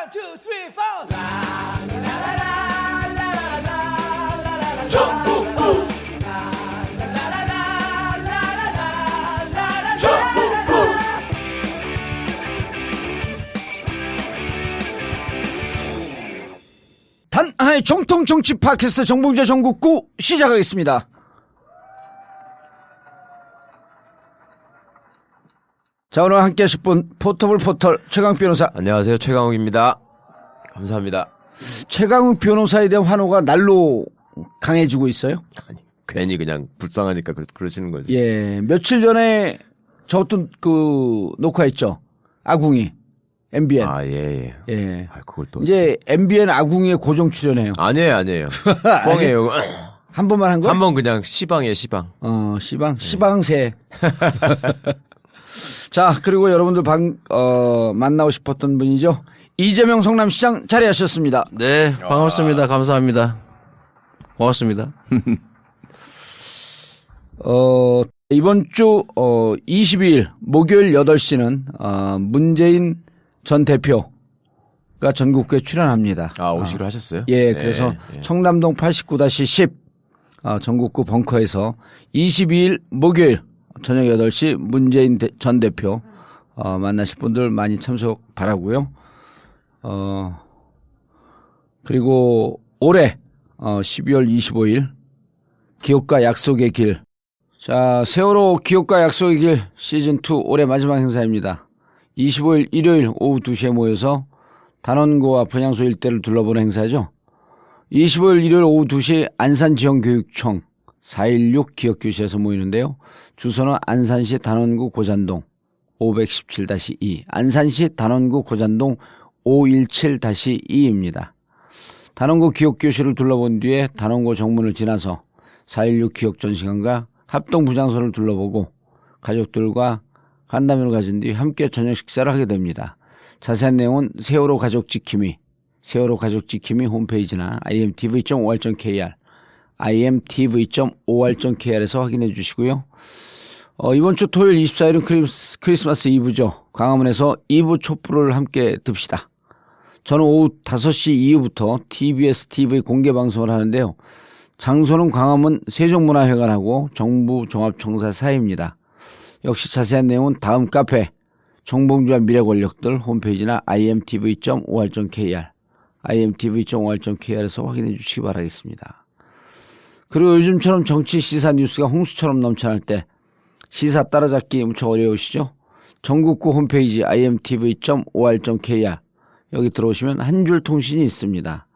2, 3, 4. 단 하나의 정통 정치 팟캐스트 정봉재 전국구 시작하겠습니다. 자, 오늘 함께 하실 분 포터블 포털 최강욱 변호사. 안녕하세요, 최강욱입니다. 감사합니다. 최강욱 변호사에 대한 환호가 날로 강해지고 있어요. 아니, 괜히 그냥 불쌍하니까 그러시는 거죠. 예, 며칠 전에 저 어떤 녹화했죠. 아궁이 MBN. 아, 예. 예. 아, 그걸 또 이제 MBN 아궁이에 고정 출연해요. 아니에요. 뻥이에요. 한 번만 한 거야? 한 번 그냥 시방이에요, 시방. 시방새. 자, 그리고 여러분들 만나고 싶었던 분이죠. 이재명 성남시장 자리하셨습니다. 네, 반갑습니다. 감사합니다. 고맙습니다. 이번 주 22일 목요일 8시는 문재인 전 대표가 전국구에 출연합니다. 아, 오시기로 하셨어요? 예, 네, 그래서 예. 청담동 89-10 전국구 벙커에서 22일 목요일 저녁 8시 문재인 전 대표 만나실 분들 많이 참석 바라고요. 그리고 올해 12월 25일 기업가 약속의 길. 자, 세월호 기업가 약속의 길 시즌2 올해 마지막 행사입니다. 25일 일요일 오후 2시에 모여서 단원고와 분향소 일대를 둘러보는 행사죠. 25일 일요일 오후 2시 안산지역교육청 416 기업교실에서 모이는데요. 주소는 안산시 단원구 고잔동 517-2, 안산시 단원구 고잔동 517-2입니다. 단원고 기업교실을 둘러본 뒤에 단원고 정문을 지나서 416 기업전시관과 합동부장소를 둘러보고 가족들과 간담회를 가진 뒤 함께 저녁 식사를 하게 됩니다. 자세한 내용은 세월호 가족 지킴이 홈페이지나 imtv.or.kr imtv.or.kr에서 확인해 주시고요. 이번 주 토요일 24일은 크리스마스 이브죠. 광화문에서 이브 촛불을 함께 듭시다. 저는 오후 5시 이후부터 TBS TV 공개 방송을 하는데요. 장소는 광화문 세종문화회관하고 정부종합청사 사이입니다. 역시 자세한 내용은 다음 카페 정봉주와 미래 권력들 홈페이지나 imtv.or.kr에서 확인해 주시기 바라겠습니다. 그리고 요즘처럼 정치 시사 뉴스가 홍수처럼 넘쳐날 때 시사 따라잡기 무척 어려우시죠? 전국구 홈페이지 imtv.or.kr 여기 들어오시면 한 줄 통신이 있습니다.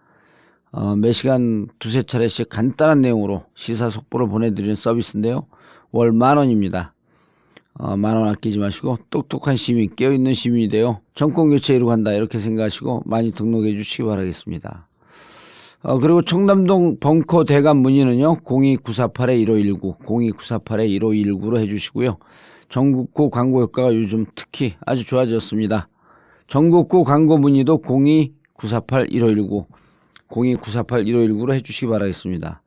매시간 두세 차례씩 간단한 내용으로 시사 속보를 보내드리는 서비스인데요. 월 10,000원입니다. 10,000원 아끼지 마시고 똑똑한 시민, 깨어있는 시민이 되어 정권교체 이루간다 이렇게 생각하시고 많이 등록해 주시기 바라겠습니다. 그리고 청담동 벙커 대관 문의는요. 02948-1519, 02948-1519로 해주시고요. 전국구 광고 효과가 요즘 특히 아주 좋아졌습니다. 전국구 광고 문의도 02948-1519, 02948-1519로 해주시기 바라겠습니다.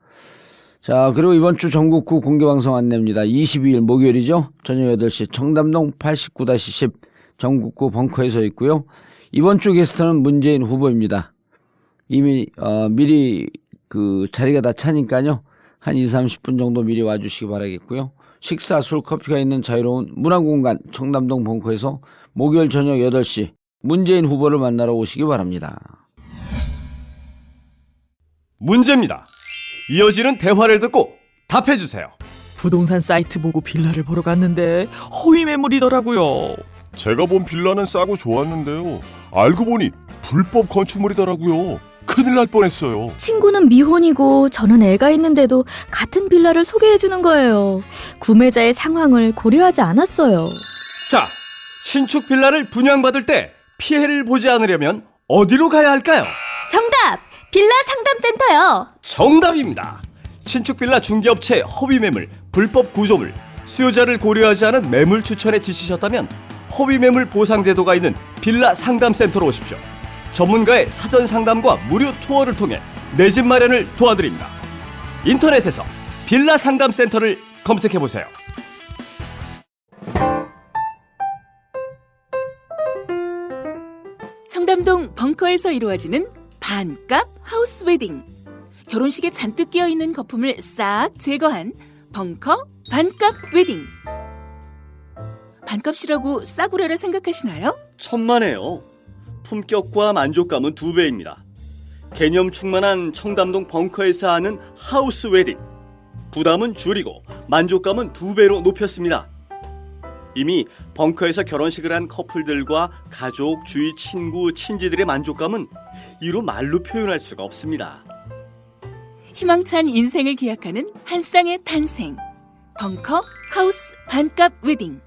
자, 그리고 이번 주 전국구 공개방송 안내입니다. 22일 목요일이죠. 저녁 8시 청담동 89-10 전국구 벙커에서 있고요. 이번 주 게스트는 문재인 후보입니다. 이미 미리 자리가 다 차니까요. 한 20-30분 정도 미리 와주시기 바라겠고요. 식사, 술, 커피가 있는 자유로운 문화공간 청담동 벙커에서 목요일 저녁 8시 문재인 후보를 만나러 오시기 바랍니다. 문제입니다. 이어지는 대화를 듣고 답해주세요. 부동산 사이트 보고 빌라를 보러 갔는데 허위 매물이더라고요. 제가 본 빌라는 싸고 좋았는데요. 알고 보니 불법 건축물이더라고요. 큰일 날 뻔했어요. 친구는 미혼이고 저는 애가 있는데도 같은 빌라를 소개해주는 거예요. 구매자의 상황을 고려하지 않았어요. 자, 신축 빌라를 분양받을 때 피해를 보지 않으려면 어디로 가야 할까요? 정답! 빌라 상담센터요. 정답입니다. 신축 빌라 중개업체 허위 매물, 불법 구조물, 수요자를 고려하지 않은 매물 추천에 지치셨다면 허위 매물 보상 제도가 있는 빌라 상담센터로 오십시오. 전문가의 사전 상담과 무료 투어를 통해 내 집 마련을 도와드립니다. 인터넷에서 빌라 상담센터를 검색해보세요. 청담동 벙커에서 이루어지는 반값 하우스 웨딩. 결혼식에 잔뜩 끼어있는 거품을 싹 제거한 벙커 반값 웨딩. 반값이라고 싸구려라 생각하시나요? 천만에요. 품격과 만족감은 2배입니다. 개념 충만한 청담동 벙커에서 하는 하우스 웨딩. 부담은 줄이고 만족감은 2배로 높였습니다. 이미 벙커에서 결혼식을 한 커플들과 가족, 주위 친구, 친지들의 만족감은 이로 말로 표현할 수가 없습니다. 희망찬 인생을 기약하는 한 쌍의 탄생. 벙커 하우스 반값 웨딩.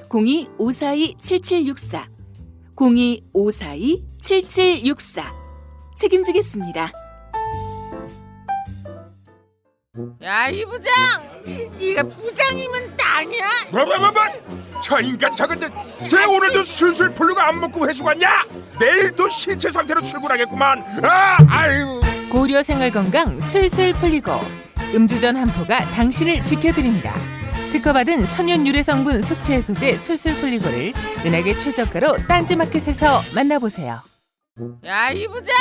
02-542-7764 02-542-7764 책임지겠습니다. 야, 이 부장! 네가 부장이면 땅이야? 뭐? 저 인간 저건 쟤 오늘도 술술 풀리고 안 먹고 회식 왔냐? 내일 또 신체 상태로 출근하겠구만. 아유. 고려 생활건강 술술 풀리고 음주전 한포가 당신을 지켜드립니다. 특허받은 천연 유래 성분 숙취 해소제 술술 풀리고를 은하계 최저가로 딴지마켓에서 만나보세요. 야, 이 부장!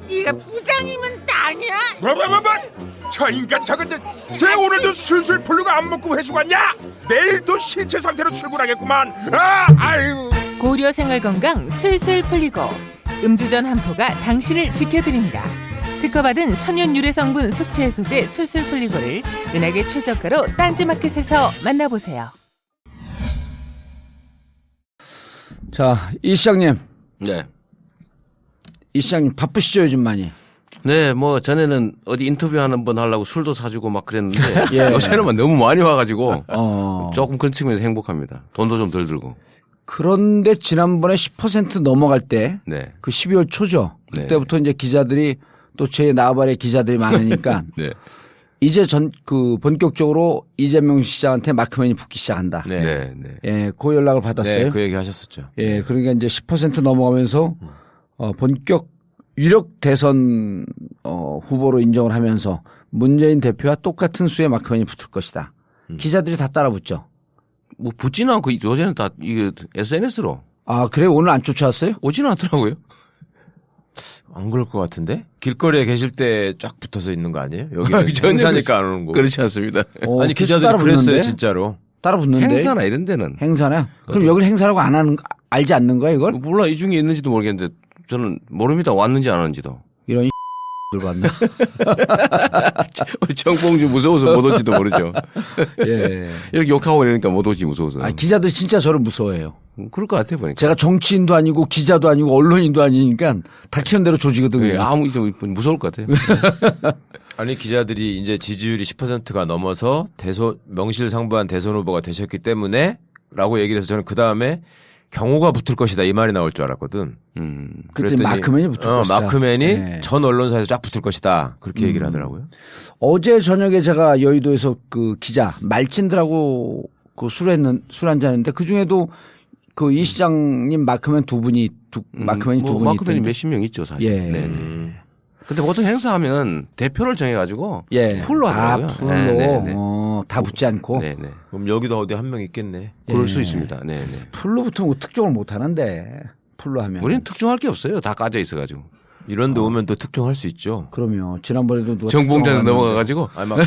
네가 부장이면 땅이야? 뭐? 저 인간 저건 쟤 오늘도 술술 풀리고 안 먹고 회식 왔냐? 내일 또 신체 상태로 출근하겠구만. 아유. 고려 생활건강 술술 풀리고 음주전 한포가 당신을 지켜드립니다. 특허받은 천연 유래 성분 숙취 해소제 술술 풀리고를 은하계 최저가로 딴지마켓에서 만나보세요. 자, 이 시장님. 네. 이 시장님 바쁘시죠 요즘 많이? 네, 뭐 전에는 어디 인터뷰 하는 번 하려고 술도 사주고 막 그랬는데 예. 요새는 너무 많이 와가지고 어. 조금 그런 측면에서 행복합니다. 돈도 좀 덜 들고. 그런데 지난번에 10% 넘어갈 때, 네. 그 12월 초죠. 그때부터 이제 기자들이 또 제 나발에 기자들이 많으니까 네. 이제 본격적으로 이재명 시장한테 마크맨이 붙기 시작한다. 네. 네, 네. 예, 그 연락을 받았어요. 네, 그 얘기 하셨었죠. 예, 그러니까 이제 10% 넘어가면서 본격 유력 대선 후보로 인정을 하면서 문재인 대표와 똑같은 수의 마크맨이 붙을 것이다. 기자들이 다 따라붙죠. 뭐 붙지는 않고 요새는 다 이게 SNS로. 아, 그래요? 오늘 안 쫓아왔어요? 오지는 않더라고요. 안 그럴 것 같은데? 길거리에 계실 때 쫙 붙어서 있는 거 아니에요? 여기는 행사니까 안 오는 거. 그렇지 않습니다. 아니 기자들이 그랬어요 진짜로. 따라붙는데? 행사나 이런 데는. 행사나? 그럼 여기를 행사라고 알지 않는 거야 이걸? 몰라 이 중에 있는지도 모르겠는데 저는 모릅니다. 왔는지 안 왔는지도. 이런 들 봤네. 우리 정봉주 무서워서 못 올지도 모르죠. 예. 이렇게 욕하고 이러니까 못 오지 무서워서. 아, 기자들 진짜 저를 무서워해요. 그럴 것 같아 보니까. 제가 정치인도 아니고 기자도 아니고 언론인도 아니니까 닥치는 대로 조지거든요. 네, 아무 좀 무서울 것 같아요. 아니 기자들이 이제 지지율이 10%가 넘어서 명실상부한 대선 후보가 되셨기 때문에 라고 얘기를 해서 저는 그 다음에 경호가 붙을 것이다 이 말이 나올 줄 알았거든. 그때 마크맨이 붙을 것이다. 마크맨이 네. 전 언론사에서 쫙 붙을 것이다. 그렇게 얘기를 하더라고요. 어제 저녁에 제가 여의도에서 그 기자 말진들하고 그 술 한잔 했는데 그 중에도 그 이 시장님 마크맨 두 분이 마크맨이 두 분이 마크맨이 있던데. 몇십 명 있죠 사실. 예. 네네. 근데 보통 행사하면 대표를 정해가지고 예. 풀로 하더라고요. 풀로 네네네. 다 붙지 않고 네네. 그럼 여기도 어디 한 명 있겠네. 그럴 예. 수 있습니다. 네네. 풀로 붙으면 특종을 못 하는데 풀로 하면. 우리는 특종할 게 없어요. 다 까져 있어가지고. 이런 데 오면 또 특종할 수 있죠. 그러면 지난번에도 누가 정봉장 특종을 넘어가가지고. 아니 막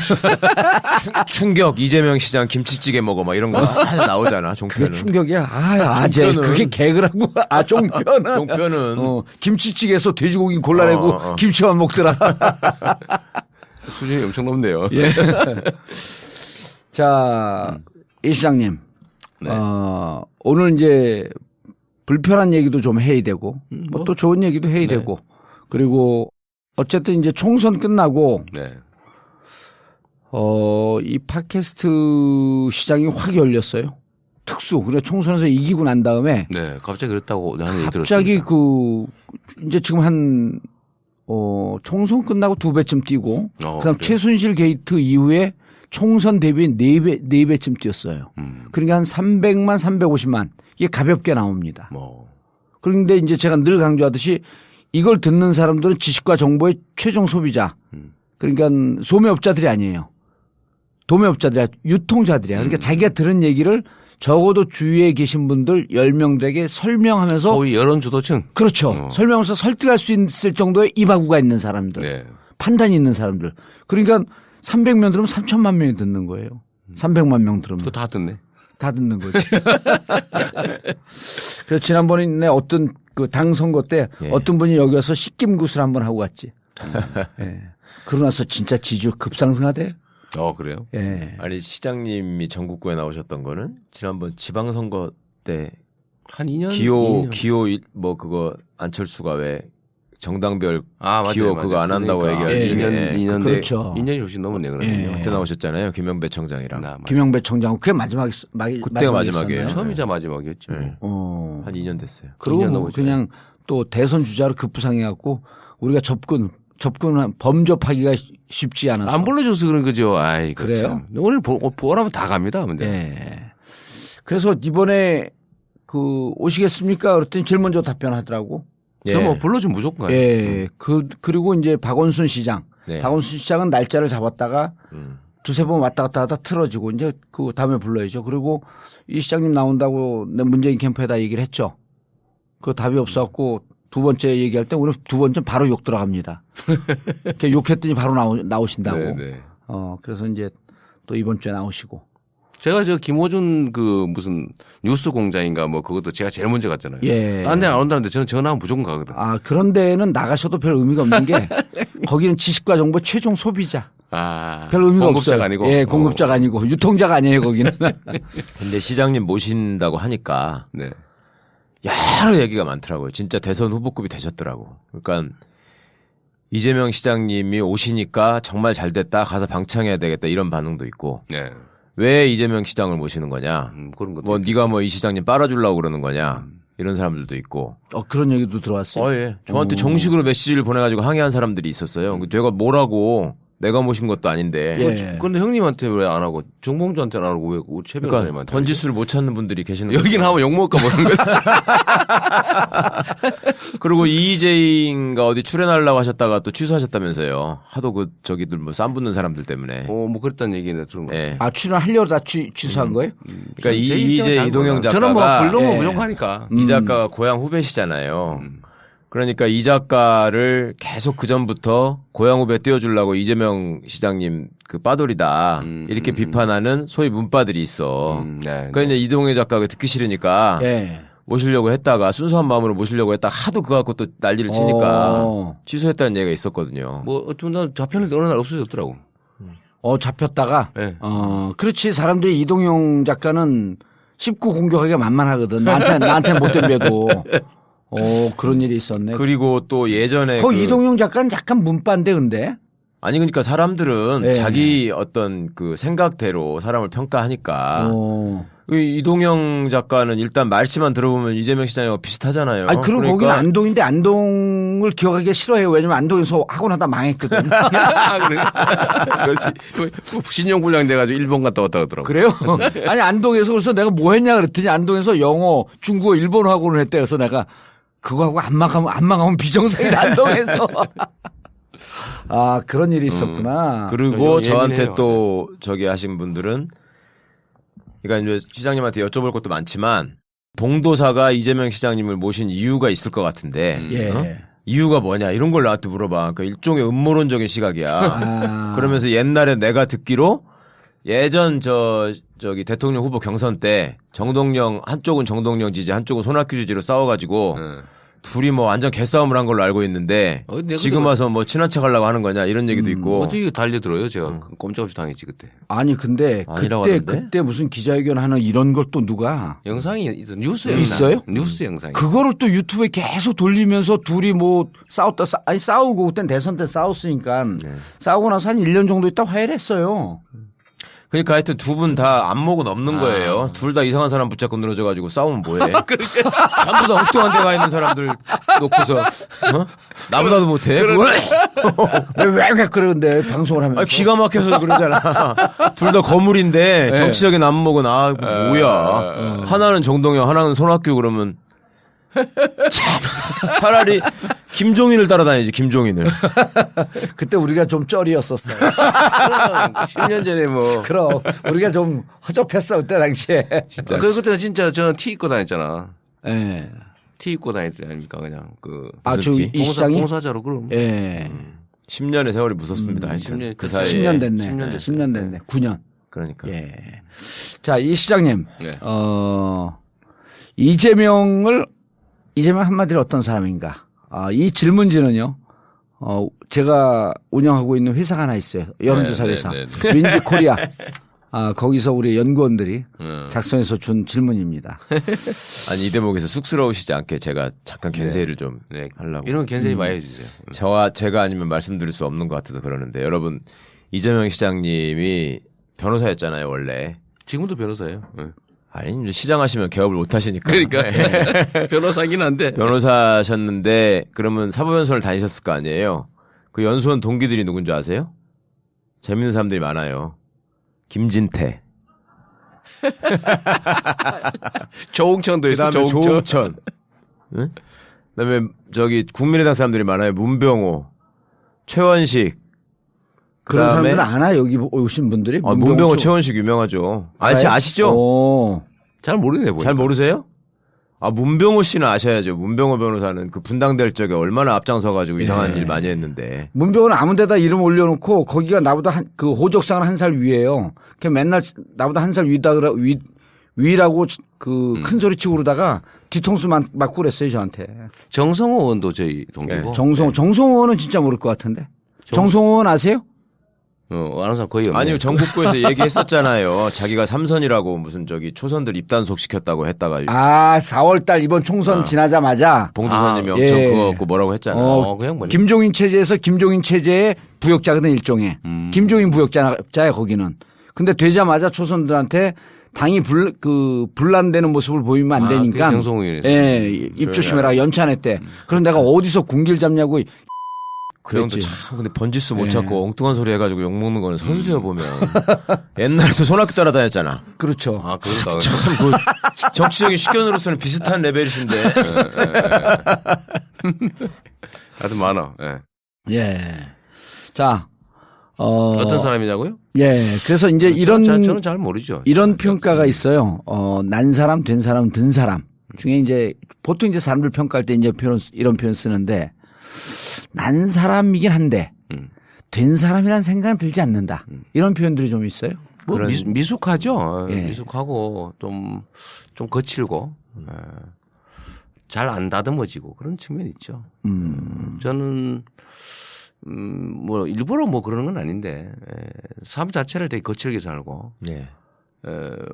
충격 이재명 시장 김치찌개 먹어 막 이런 거 나오잖아. 그게 종편은. 충격이야. 제 종편은. 그게 개그라고. 종편은. 종편은 김치찌개에서 돼지고기 골라내고 김치만 먹더라. 수준이 엄청 높네요. 예. 자, 이 시장님. 네. 오늘 이제 불편한 얘기도 좀 해야 되고, 뭐 또 좋은 얘기도 해야 되고, 그리고 어쨌든 이제 총선 끝나고, 네. 이 팟캐스트 시장이 확 열렸어요. 특수. 그래 총선에서 이기고 난 다음에. 네. 갑자기 그랬다고 하는 얘기 들었습니다. 갑자기 이제 지금 총선 끝나고 2배쯤 뛰고, 그다음 그래요? 최순실 게이트 이후에 총선 대비 4배쯤 뛰었어요. 그러니까 한 300만, 350만. 이게 가볍게 나옵니다. 그런데 이제 제가 늘 강조하듯이 이걸 듣는 사람들은 지식과 정보의 최종 소비자. 그러니까 소매업자들이 아니에요. 도매업자들이 유통자들이야. 그러니까 자기가 들은 얘기를 적어도 주위에 계신 분들 10명에게 설명하면서 소위 여론 주도층. 그렇죠. 설명하면서 설득할 수 있을 정도의 이바구가 있는 사람들. 네. 판단이 있는 사람들. 그러니까 300명 들으면 3천만 명이 듣는 거예요. 300만 명 들으면. 그거 다 듣네. 다 듣는 거지. 그래서 지난번에 어떤 그 당 선거 때 예. 어떤 분이 여기 와서 씻김굿을 한번 하고 갔지. 예. 그러고 나서 진짜 지지율 급상승하대. 그래요? 예. 아니 시장님이 전국구에 나오셨던 거는 지난번 지방선거 때 한 2년. 기호 뭐 그거 안철수가 왜 정당별 맞아요, 기호 맞아요. 그거 안 한다고 그러니까. 얘기할 때 2년 그렇죠. 2년이 훨씬 넘었네 그러면. 예. 그때 나오셨잖아요. 김영배 청장이랑. 김영배 청장 그게 마지막에 그때가 마지막이에요. 처음이자 마지막이었죠. 네. 어. 한 2년 됐어요. 2년 그리고 넘었죠. 그냥 또 대선 주자로 급부상해갖고 우리가 접근 범접하기가 쉽지 않아서. 안 불러줘서 그런 거죠. 아이, 그래요? 오늘 보라면 다 갑니다. 근데. 예. 그래서 이번에 그 오시겠습니까? 그랬더니 제일 먼저 답변하더라고. 예. 저 뭐 불러주면 무조건 가요. 예. 그리고 이제 박원순 시장. 네. 박원순 시장은 날짜를 잡았다가 두세 번 왔다 갔다 하다 틀어지고 이제 그 다음에 불러야죠. 그리고 이 시장님 나온다고 내 문재인 캠프에다 얘기를 했죠. 그 답이 없었고 두 번째 얘기할 때 우리 두 번째 바로 욕 들어갑니다. 이렇게 욕했더니 바로 나오신다고. 네네. 그래서 이제 또 이번 주에 나오시고. 제가 저 김호준 그 무슨 뉴스 공장인가 뭐 그것도 제가 제일 먼저 갔잖아요. 예. 딴 데 안 온다는데 저는 전화하면 무조건 가거든. 그런 데는 나가셔도 별 의미가 없는 게 거기는 지식과 정보 최종 소비자. 별 의미가 공급자가 없어요. 아니고. 예, 공급자가 아니고 유통자가 아니에요, 거기는. 근데 시장님 모신다고 하니까 네. 여러 얘기가 많더라고요. 진짜 대선 후보급이 되셨더라고. 그러니까 이재명 시장님이 오시니까 정말 잘 됐다. 가서 방창해야 되겠다. 이런 반응도 있고. 네. 왜 이재명 시장을 모시는 거냐. 그런 것도. 뭐 네가 뭐 이 시장님 빨아주려고 그러는 거냐. 이런 사람들도 있고. 그런 얘기도 들어왔어요. 예. 저한테 정식으로 메시지를 보내가지고 항의한 사람들이 있었어요. 내가 뭐라고 내가 모신 것도 아닌데. 예. 그런데 형님한테 왜 안 하고 정봉주한테는 안 하고 왜 우리 최 그러니까 변호사님한테 번지수를 못 찾는 분들이 계시는 여기는 하면 욕먹을까 모르는 거지. 그리고 이재인가 어디 출연하려고 하셨다가 또 취소하셨다면서요. 하도 그 저기들 뭐 쌈 붙는 사람들 때문에. 뭐 그랬다는 얘기는 들은 거. 예. 출연하려고 다 취소한 거예요? 그러니까 이재 이동영 작가가 저는 뭐 불러면 예. 무조건 하니까. 이 작가가 고향 후배시잖아요. 그러니까 이 작가를 계속 그 전부터 고향 후배 띄워주려고 이재명 시장님 그 빠돌이다 이렇게 비판하는 소위 문빠들이 있어. 네, 그러니까 이제 이동영 작가가 듣기 싫으니까 예. 모시려고 했다가 순수한 마음으로 모시려고 했다가 하도 그거 갖고 또 난리를 치니까 취소했다는 얘기가 있었거든요. 뭐 어떤 잡혔는데 어느 날 없어졌더라고. 잡혔다가. 네. 그렇지. 사람들이 이동영 작가는 19 공격하기가 만만하거든. 나한테 못된 배도. 그런 일이 있었네. 그리고 또 예전에 이동영 작가는 약간 문빠인데 근데. 아니 그러니까 사람들은 예. 자기 어떤 그 생각대로 사람을 평가하니까 이동영 작가는 일단 말씨만 들어보면 이재명 시장이랑 비슷하잖아요. 그럼 그러니까 거기는 안동인데 안동을 기억하기가 싫어해요. 왜냐면 안동에서 하고 나다 망했거든. 그래? 그렇지. 신용불량 돼가지고 일본 갔다 왔다 하더라고. 그래요? 아니 안동에서 그래서 내가 뭐 했냐 그랬더니 안동에서 영어, 중국어, 일본어 학원을 했대. 그래서 내가 그거하고 안 망하면 비정상이다 안동에서. 그런 일이 있었구나. 그리고 저한테 예민해요. 또 저기 하신 분들은 그러니까 이제 시장님한테 여쭤볼 것도 많지만 봉도사가 이재명 시장님을 모신 이유가 있을 것 같은데 예. 이유가 뭐냐 이런 걸 나한테 물어봐. 그러니까 일종의 음모론적인 시각이야. 그러면서 옛날에 내가 듣기로 예전 저기 대통령 후보 경선 때 정동영 한쪽은 정동영 지지 한쪽은 손학규 지지로 싸워가지고 둘이 뭐 완전 개싸움을 한 걸로 알고 있는데 지금 와서 뭐 친한 척 하려고 하는 거냐 이런 얘기도 있고. 어떻게 달려들어요 제가 꼼짝없이 당했지 그때. 아니 근데 아니라고 하던데? 그때 무슨 기자회견 하는 이런 걸 또 누가 영상이 있어. 뉴스 있어요? 뉴스 영상이. 그거를 또 유튜브에 계속 돌리면서 둘이 뭐 싸우고 그땐 대선 때 싸웠으니까 싸우고 나서 한 1년 정도 있다 화해를 했어요. 그러니까 하여튼 두 분 다 안목은 없는 거예요. 둘 다 이상한 사람 붙잡고 늘어져가지고 싸우면 뭐해. 전부 다 엉뚱한 데가 있는 사람들 놓고서 나보다도 못해. 왜 그러는데 방송을 하면서. 기가 막혀서 그러잖아. 둘 다 거물인데 정치적인 안목은 뭐야. 하나는 정동영 하나는 손학규 그러면 참 차라리 김종인을 따라다니지 김종인을. 그때 우리가 좀 쩔이었었어요. 10년 전에 뭐. 그럼 우리가 좀 허접했어 그때 당시에. 진짜. 그때는 진짜 저는 티 입고 다녔잖아. 예. 티 입고 다닐 때 아닙니까 그냥 그. 저 티? 이 시장이 봉사자로 그럼. 예. 10년의 세월이 무섭습니다. 하여튼 10년, 그 사이에 10년 됐네. 10년 10년 됐네. 9년. 그러니까. 예. 자, 이 시장님. 네. 이재명 한마디로 어떤 사람인가? 이 질문지는요. 제가 운영하고 있는 회사가 하나 있어요. 여론조사 네, 회사. 네, 윈지 코리아. 거기서 우리 연구원들이 네. 작성해서 준 질문입니다. 아니 이 대목에서 쑥스러우시지 않게 제가 잠깐 겐세이를 좀 네. 하려고. 이런 건 굉장히 많이 해주세요. 제가 아니면 말씀드릴 수 없는 것 같아서 그러는데 여러분 이재명 시장님이 변호사였잖아요 원래. 지금도 변호사예요. 네. 아니 이제 시장 하시면 개업을 못 하시니까. 그러니까 변호사긴 한데. 변호사셨는데 그러면 사법연수원을 다니셨을 거 아니에요. 그 연수원 동기들이 누군지 아세요? 재밌는 사람들이 많아요. 김진태. 조홍천도 있어. 그다음에 조홍천. 응? 그다음에 저기 국민의당 사람들이 많아요. 문병호, 최원식. 그런 그다음에 사람들은 아나 여기 오신 분들이? 문병호, 최원식 유명하죠. 아시죠? 오. 잘 모르네 보니까. 잘 모르세요? 문병호 씨는 아셔야죠. 문병호 변호사는 그 분당될 적에 얼마나 앞장서가지고 이상한 일 많이 했는데. 문병호는 아무 데다 이름 올려놓고 거기가 나보다 그 호적상은 한 살 위에요. 걔 맨날 나보다 한 살 위라고 그 큰 소리 치고 그러다가 뒤통수 맞고 그랬어요 저한테. 정성호 의원도 저희 동기고. 정성호 의원은 진짜 모를 것 같은데. 정성호 의원 아세요? 아는 사람 거의 없네. 아니요, 정국부에서 얘기했었잖아요. 자기가 삼선이라고 무슨 저기 초선들 입단속 시켰다고 했다가. 4월달 이번 총선 지나자마자. 봉두선님이 엄청 그거 갖고 뭐라고 했잖아요. 그냥 뭐냐. 김종인 체제에서 김종인 체제의 부역자거든 일종의. 김종인 부역자야 거기는. 근데 되자마자 초선들한테 당이 분란되는 모습을 보이면 안 되니까. 정성호 의원이. 예, 입 조심해라 연찬했대. 그런 내가 어디서 군기를 잡냐고. 그런데 참 근데 번지수 못 찾고 엉뚱한 소리 해가지고 욕 먹는 거는 선수여 보면 옛날에서 손학규 따라다녔잖아. 그렇죠. 그러니까. 참 그 정치적인 식견으로서는 비슷한 레벨이신데. 하여튼 많아. 예. 자, 어떤 사람이냐고요? 예. 그래서 이제 저는 잘 모르죠. 이런 평가가 있어요. 난 사람, 된 사람, 든 사람 중에 이제 보통 이제 사람들 평가할 때 이제 이런 표현 쓰는데 난 사람이긴 한데 된 사람이라는 생각은 들지 않는다. 이런 표현들이 좀 있어요. 뭐 미숙하죠. 예. 미숙하고 좀 거칠고 잘 안 다듬어지고 그런 측면이 있죠. 저는 뭐 일부러 뭐 그러는 건 아닌데 삶 자체를 되게 거칠게 살고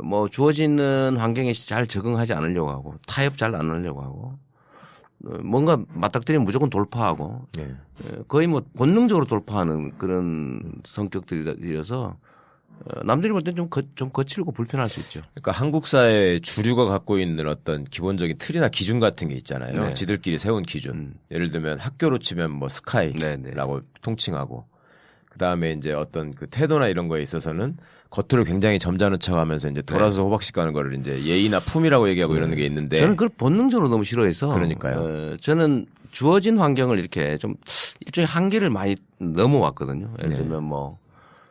뭐 주어지는 환경에 잘 적응하지 않으려고 하고 타협 잘 안 하려고 하고 뭔가 맞닥뜨리면 무조건 돌파하고 거의 뭐 본능적으로 돌파하는 그런 성격들이라서 남들이 볼 때는 좀 거칠고 불편할 수 있죠. 그러니까 한국 사회 주류가 갖고 있는 어떤 기본적인 틀이나 기준 같은 게 있잖아요. 네. 지들끼리 세운 기준. 예를 들면 학교로 치면 뭐 스카이라고 통칭하고 그다음에 이제 어떤 그 태도나 이런 거에 있어서는 겉으로 굉장히 점잖은 척하면서 이제 돌아서 호박씩 가는 거를 이제 예의나 품이라고 얘기하고 이러는 게 있는데 저는 그걸 본능적으로 너무 싫어해서 그러니까요. 저는 주어진 환경을 이렇게 좀 일종의 한계를 많이 넘어왔거든요. 예를 들면 뭐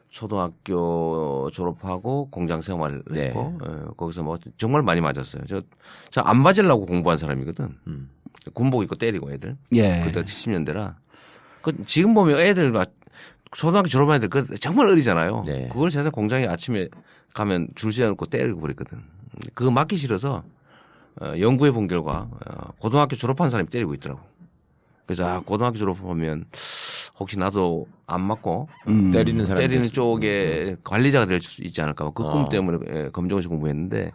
초등학교 졸업하고 공장 생활을 했고 거기서 뭐 정말 많이 맞았어요. 저 안 맞으려고 공부한 사람이거든. 군복 입고 때리고 애들. 그때 70년대라. 지금 보면 애들 초등학교 졸업한 애들 정말 어리잖아요. 그걸 제가 공장에 아침에 가면 줄 세워놓고 때리고 그랬거든. 그거 맞기 싫어서 연구해 본 결과 고등학교 졸업한 사람이 때리고 있더라고. 그래서 고등학교 졸업하면 혹시 나도 안 맞고 때리는 쪽에 관리자가 될 수 있지 않을까. 그 꿈 때문에 검정고시 공부했는데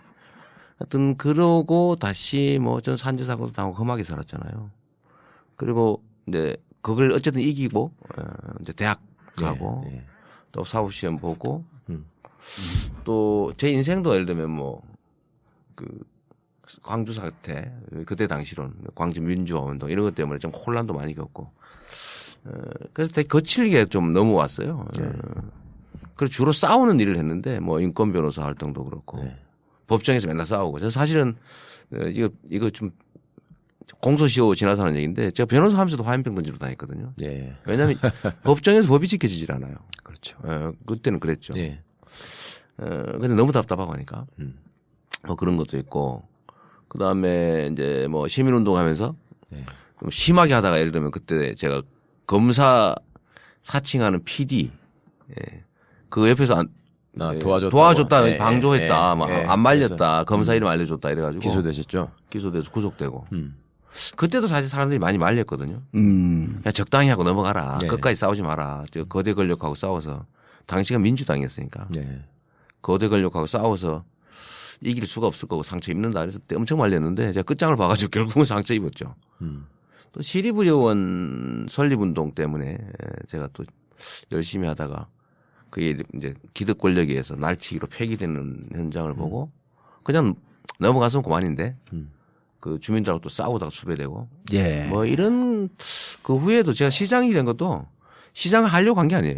하여튼 그러고 다시 뭐 저는 산재 사고도 당하고 험하게 살았잖아요. 그리고 이제 그걸 어쨌든 이기고 이제 대학 가고 또 사법 시험 보고 또 제 인생도 예를 들면 뭐 그 광주 사태 그때 당시로는 광주 민주화 운동 이런 것 때문에 좀 혼란도 많이 겪고 그래서 되게 거칠게 좀 넘어왔어요. 그리고 주로 싸우는 일을 했는데 뭐 인권 변호사 활동도 그렇고 법정에서 맨날 싸우고. 저 사실은 이거 좀 공소시효 지나서 하는 얘기인데 제가 변호사 하면서도 화염병 던지러 다녔거든요. 예. 왜냐하면 법정에서 법이 지켜지질 않아요. 그렇죠. 그때는 그랬죠. 예. 근데 너무 답답하고 하니까 뭐 그런 것도 있고 그 다음에 이제 뭐 시민운동 하면서 예. 좀 심하게 하다가 예를 들면 그때 제가 검사 사칭하는 PD 그 옆에서 도와줬다, 예, 방조했다, 예, 막 예. 안 말렸다, 검사 이름 알려줬다 이래가지고 기소되셨죠? 기소돼서 구속되고 그때도 사실 사람들이 많이 말렸거든요. 음. 그냥 적당히 하고 넘어가라. 네. 끝까지 싸우지 마라. 저 거대 권력하고 싸워서 당시가 민주당이었으니까 네. 거대 권력하고 싸워서 이길 수가 없을 거고 상처 입는다. 그래서 그때 엄청 말렸는데 제가 끝장을 봐가지고 결국은 상처 입었죠. 또 시립의료원 설립운동 때문에 제가 또 열심히 하다가 그게 이제 기득 권력에 의해서 날치기로 폐기되는 현장을 보고 그냥 넘어가서 그만인데 그 주민들하고 또 싸우다가 수배되고 예. 뭐 이런 그 후에도 제가 시장이 된 것도 시장을 하려고 한 게 아니에요.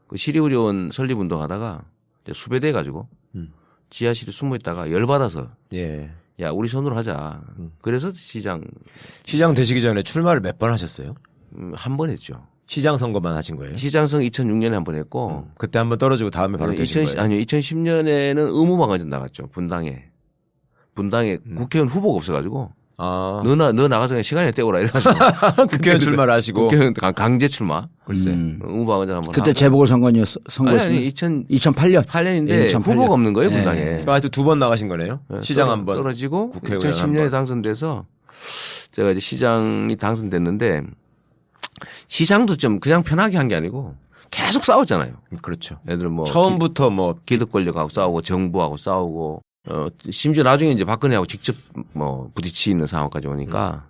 그 시립의료원 설립운동 하다가 수배돼 가지고 지하실에 숨어 있다가 열받아서 예. 야 우리 손으로 하자. 그래서 시장 되시기 전에 출마를 몇 번 하셨어요? 한 번 했죠. 시장 선거만 하신 거예요? 시장선 2006년에 한 번 했고 그때 한 번 떨어지고 다음에 바로 되신 거예요? 아니요 2010년에는 의무방어전 나갔죠. 분당에 국회의원 후보가 없어가지고 아. 너 나가서 그냥 시간에 때우라 이래가지고 국회의원 출마를 하시고 국회의원 강제 출마. 글쎄. 의무방어전 한번 그때 재보궐선거였어요? 아니 2008년. 8년인데 예, 2008년. 후보가 없는 거예요 분당에. 그러니까 하여튼 2번 나가신 거네요? 시장 한 번. 떨어지고 국회의원 2010년에 한 번. 당선돼서 제가 이제 시장이 당선됐는데 시장도 좀 그냥 편하게 한 게 아니고 계속 싸웠잖아요. 그렇죠. 애들 뭐 처음부터 뭐 기득 권력하고 싸우고 정부하고 싸우고 심지어 나중에 이제 박근혜하고 직접 뭐 부딪히는 상황까지 오니까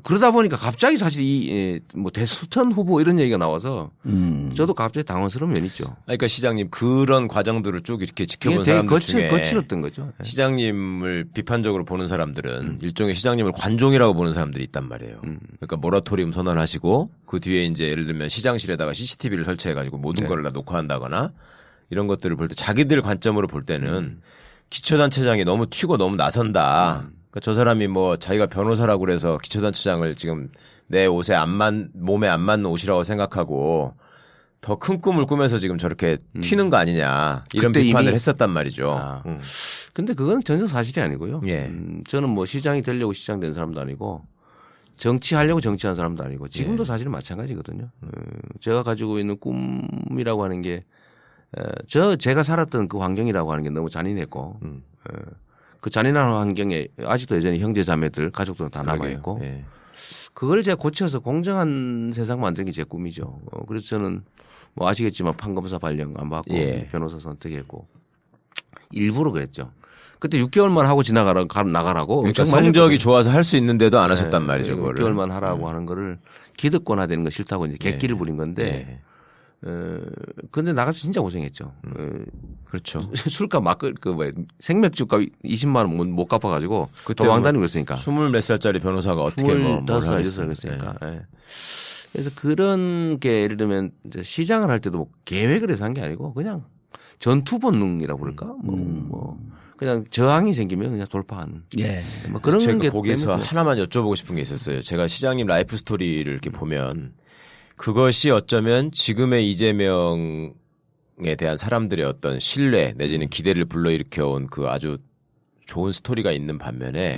그러다 보니까 갑자기 사실 이 뭐 대선 후보 이런 얘기가 나와서 저도 갑자기 당황스러운 면이 있죠. 그러니까 시장님 그런 과정들을 쭉 이렇게 지켜본 되게 사람들 중에 거칠었던 거죠. 시장님을 비판적으로 보는 사람들은 일종의 시장님을 관종이라고 보는 사람들이 있단 말이에요. 그러니까 모라토리움 선언하시고 그 뒤에 이제 예를 들면 시장실에다가 CCTV를 설치해가지고 모든 거를 다 녹화한다거나 이런 것들을 볼 때 자기들 관점으로 볼 때는 기초단체장이 너무 튀고 너무 나선다. 그러니까 저 사람이 뭐 자기가 변호사라고 그래서 기초단체장을 지금 내 옷에 몸에 안 맞는 옷이라고 생각하고 더 큰 꿈을 꾸면서 지금 저렇게 튀는 거 아니냐 이런 비판을 이미 했었단 말이죠. 근데 그건 전혀 사실이 아니고요. 예. 저는 뭐 시장이 되려고 시장 된 사람도 아니고 정치하려고 정치한 사람도 아니고 지금도 사실은 마찬가지거든요. 제가 가지고 있는 꿈이라고 하는 게 제가 살았던 그 환경이라고 하는 게 너무 잔인했고 그 잔인한 환경에 아직도 여전히 형제 자매들 가족들은 다 남아있고 예. 그걸 제가 고쳐서 공정한 세상 만드는 게 제 꿈이죠. 그래서 저는 뭐 아시겠지만 판검사 발령 안 받고 예. 변호사 선택했고 일부러 그랬죠. 그때 6개월만 하고 나가라고. 그러니까 엄청 성적이 말렸거든요. 좋아서 할 수 있는데도 안 하셨단 말이죠. 그거를. 6개월만 하라고 하는 거를 기득권화되는 거 싫다고 이제 객기를 부린 건데 근데 나가서 진짜 고생했죠. 그렇죠. 술값 생맥주값 20만 원 못 갚아가지고 도망 다니고 있으니까. 20몇 살짜리 변호사가 어떻게 뭘 25살, 하겠어요. 6살 그랬으니까. 그래서 그런 게 예를 들면 이제 시장을 할 때도 뭐 계획을 해서 한 게 아니고 그냥 전투 본능이라고 그럴까? 뭐 그냥 저항이 생기면 그냥 돌파하는. 예. 뭐 그런 제가 게 거기서 때문에 하나만 여쭤보고 싶은 게 있었어요. 제가 시장님 라이프 스토리를 이렇게 보면 그것이 어쩌면 지금의 이재명에 대한 사람들의 어떤 신뢰 내지는 기대를 불러일으켜온 그 아주 좋은 스토리가 있는 반면에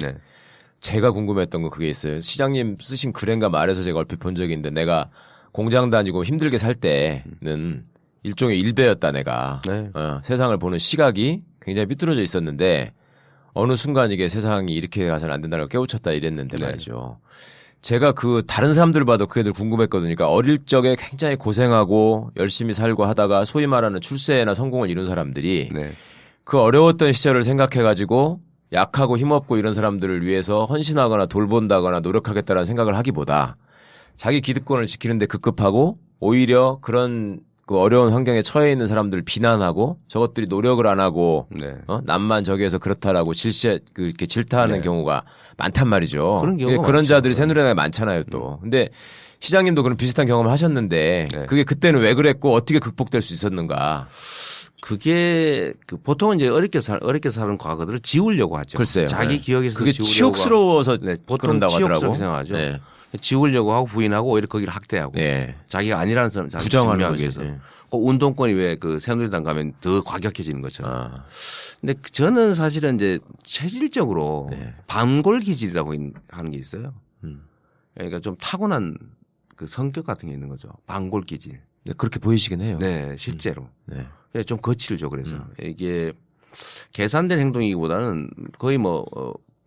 제가 궁금했던 건 그게 있어요. 시장님 쓰신 글인가 말에서 제가 얼핏 본 적이 있는데 내가 공장 다니고 힘들게 살 때는 일종의 일배였다 내가. 세상을 보는 시각이 굉장히 삐뚤어져 있었는데 어느 순간 이게 세상이 이렇게 가서는 안 된다고 깨우쳤다 이랬는데 말이죠. 제가 그 다른 사람들 봐도 그 애들 궁금했거든요. 그러니까 어릴 적에 굉장히 고생하고 열심히 살고 하다가 소위 말하는 출세나 성공을 이룬 사람들이 그 어려웠던 시절을 생각해가지고 약하고 힘없고 이런 사람들을 위해서 헌신하거나 돌본다거나 노력하겠다라는 생각을 하기보다 자기 기득권을 지키는데 급급하고 오히려 그런 그 어려운 환경에 처해 있는 사람들을 비난하고 저것들이 노력을 안 하고 남만 저기에서 그렇다라고 이렇게 질타하는 경우가 많단 말이죠. 그런 자들이 새누리당에 많잖아요 또. 근데 시장님도 그런 비슷한 경험을 하셨는데 그게 그때는 왜 그랬고 어떻게 극복될 수 있었는가? 그게 보통은 이제 어렵게 사는 과거들을 지우려고 하죠. 글쎄요. 자기 네. 기억에서 그게 지우려고 치욕스러워서 네, 보통 그런다고 하더라고. 치욕스럽게 생각하죠. 네. 지우려고 하고 부인하고 오히려 거기를 학대하고 네. 자기가 아니라는 사람 부정하는 거죠. 위해서. 네. 운동권이 왜 그 새누리당 가면 더 과격해지는 것처럼. 아. 근데 저는 사실은 이제 체질적으로 네. 반골 기질이라고 하는 게 있어요. 음. 그러니까 좀 타고난 그 성격 같은 게 있는 거죠. 반골 기질. 네, 그렇게 보이시긴 해요. 네, 실제로. 네. 그래서 좀 거칠죠. 그래서 이게 계산된 행동이기보다는 거의 뭐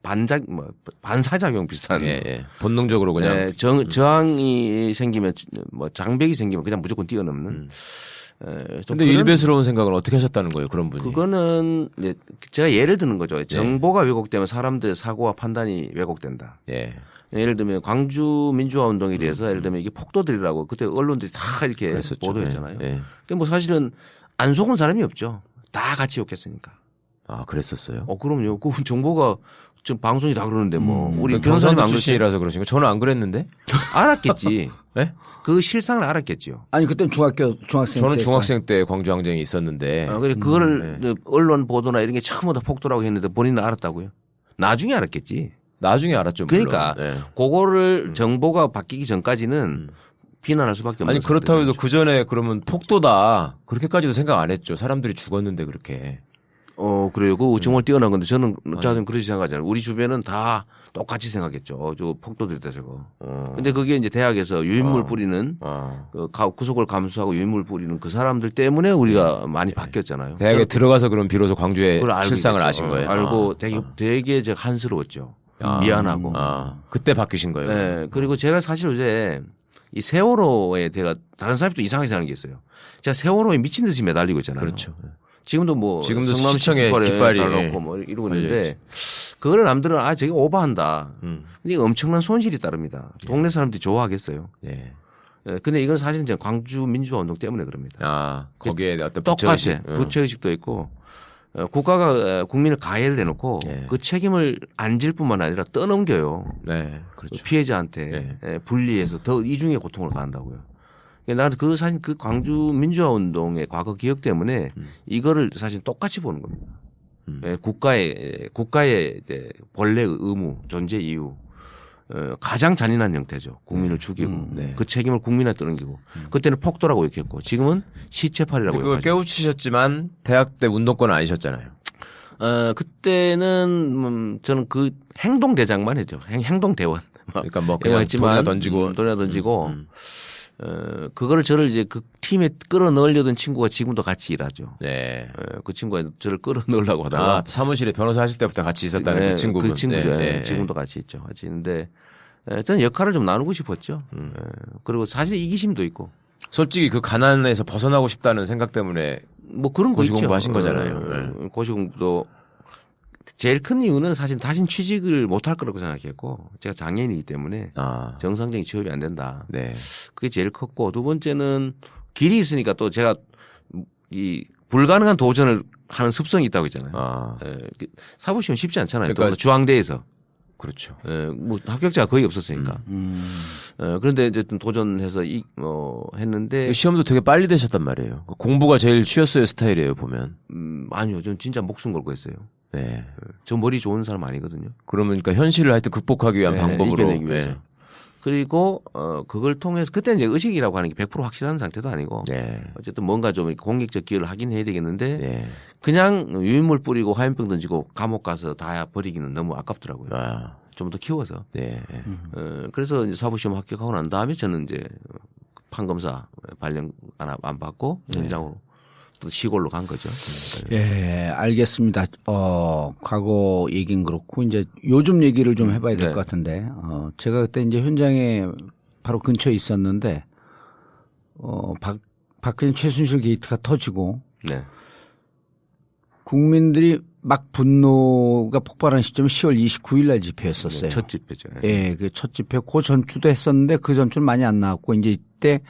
반사작용 비슷한. 예, 예. 본능적으로 그냥. 네, 저항이 생기면 뭐 장벽이 생기면 그냥 무조건 뛰어넘는. 근데 일배스러운 생각을 어떻게 하셨다는 거예요, 그런 분이? 그거는 이제 제가 예를 드는 거죠. 정보가 왜곡되면 사람들의 사고와 판단이 왜곡된다. 예. 예를 들면 광주 민주화 운동에 대해서 예를 들면 이게 폭도들이라고 그때 언론들이 다 이렇게 그랬었죠. 보도했잖아요. 예. 그러니까 뭐 사실은 안 속은 사람이 없죠. 다 같이 욕했으니까. 아, 그랬었어요? 그럼요. 그 정보가 지금 방송이 다 그러는데 뭐 우리 변호사님 변호사님 안 출신이라서 그러신 거 저는 안 그랬는데? 알았겠지. 네? 그 실상을 알았겠지요. 아니 그때 중학생 저는 때 중학생 때 광주 항쟁이 있었는데. 그래서 그거를 언론 보도나 이런 게 전부 다 폭도라고 했는데 본인은 알았다고요? 나중에 알았겠지. 나중에 알았죠. 물론. 그러니까 네. 그거를 정보가 바뀌기 전까지는 비난할 수밖에 없는. 아니 그렇다고 해도 그 전에 그러면 폭도다 그렇게까지도 생각 안 했죠. 사람들이 죽었는데 그렇게. 그래요. 그 정말 뛰어난 건데 저는 그렇게 생각하잖아요. 우리 주변은 다 똑같이 생각했죠. 저 폭도들이다 저거. 근데 그게 이제 대학에서 유인물 뿌리는 그 구속을 감수하고 유인물 뿌리는 그 사람들 때문에 우리가 많이 바뀌었잖아요. 대학에 들어가서 그럼 비로소 광주의 그걸 알고 실상을 있겠죠. 아신 거예요. 알고 되게 제가 한스러웠죠. 미안하고. 그때 바뀌신 거예요. 네. 그리고 제가 사실 요새 이 세월호에 제가 다른 사람이 또 이상하게 생각하는 게 있어요. 제가 세월호에 미친 듯이 매달리고 있잖아요. 그렇죠. 지금도 뭐 지금도 성남시 시청에 깃발이 달아놓고 뭐 이러고 있는데 그거를 남들은 저게 오버한다. 근데 엄청난 손실이 따릅니다. 동네 사람들이 좋아하겠어요. 예. 근데 이건 사실은 이제 광주 민주화 운동 때문에 그럽니다. 거기에 어떤 똑같이 부처의식도 있고 국가가 국민을 가해를 해놓고 그 책임을 안 질 뿐만 아니라 떠넘겨요. 네, 그렇죠. 피해자한테 분리해서 더 이중의 고통을 가한다고요. 나는 사실 그 광주 민주화 운동의 과거 기억 때문에 이거를 사실 똑같이 보는 겁니다. 국가의 본래 의무, 존재 이유, 가장 잔인한 형태죠. 국민을 죽이고 그 책임을 국민한테 떠넘기고 그때는 폭도라고 욕했고 지금은 시체팔이라고 그걸 욕하죠. 깨우치셨지만 대학 때 운동권은 아니셨잖아요. 그때는 저는 그 행동대장만 했죠. 행동대원. 그러니까 뭐 그냥 돈이나 던지고 그거를 저를 이제 그 팀에 끌어넣으려던 친구가 지금도 같이 일하죠. 네. 그 친구가 저를 끌어넣으려고 하다가 사무실에 변호사 하실 때부터 같이 있었다는 그 친구분. 그 친구죠. 네. 지금도 같이 있죠. 같이 있는데 저는 역할을 좀 나누고 싶었죠. 그리고 사실 이기심도 있고. 솔직히 그 가난에서 벗어나고 싶다는 생각 때문에 뭐 그런 거 고시공부 있죠. 하신 거잖아요. 고시공부도 제일 큰 이유는 사실 다신 취직을 못할 거라고 생각했고 제가 장애인이기 때문에 정상적인 취업이 안 된다. 네. 그게 제일 컸고 두 번째는 길이 있으니까 또 제가 이 불가능한 도전을 하는 습성이 있다고 했잖아요. 사법시험 쉽지 않잖아요. 그러니까 또 중앙대에서. 그렇죠. 뭐 합격자가 거의 없었으니까. 그런데 어쨌든 도전해서 했는데 시험도 되게 빨리 되셨단 말이에요. 공부가 제일 쉬웠어요 스타일이에요 보면. 아니요, 저는 진짜 목숨 걸고 했어요. 네. 저 머리 좋은 사람 아니거든요. 그러니까 현실을 하여튼 극복하기 위한 방법으로. 이겨내기 위해서. 그리고 그걸 통해서 그때 이제 의식이라고 하는 게 100% 확실한 상태도 아니고 어쨌든 뭔가 좀 공익적 기여를 하긴 해야 되겠는데 그냥 유인물 뿌리고 화염병 던지고 감옥 가서 다 버리기는 너무 아깝더라고요. 좀 더 키워서. 그래서 이제 사법시험 합격하고 난 다음에 저는 이제 판검사 발령 안 받고 현장으로 또 시골로 간 거죠. 예, 알겠습니다. 과거 얘기는 그렇고 이제 요즘 얘기를 좀 해봐야 될 것 같은데, 제가 그때 이제 현장에 바로 근처에 있었는데, 박근혜 최순실 게이트가 터지고, 국민들이 막 분노가 폭발한 시점이 10월 29일 날 집회였었어요. 첫 집회죠. 예, 그 첫 집회, 그 전주도 했었는데 그 전주는 많이 안 나왔고, 이제 이때,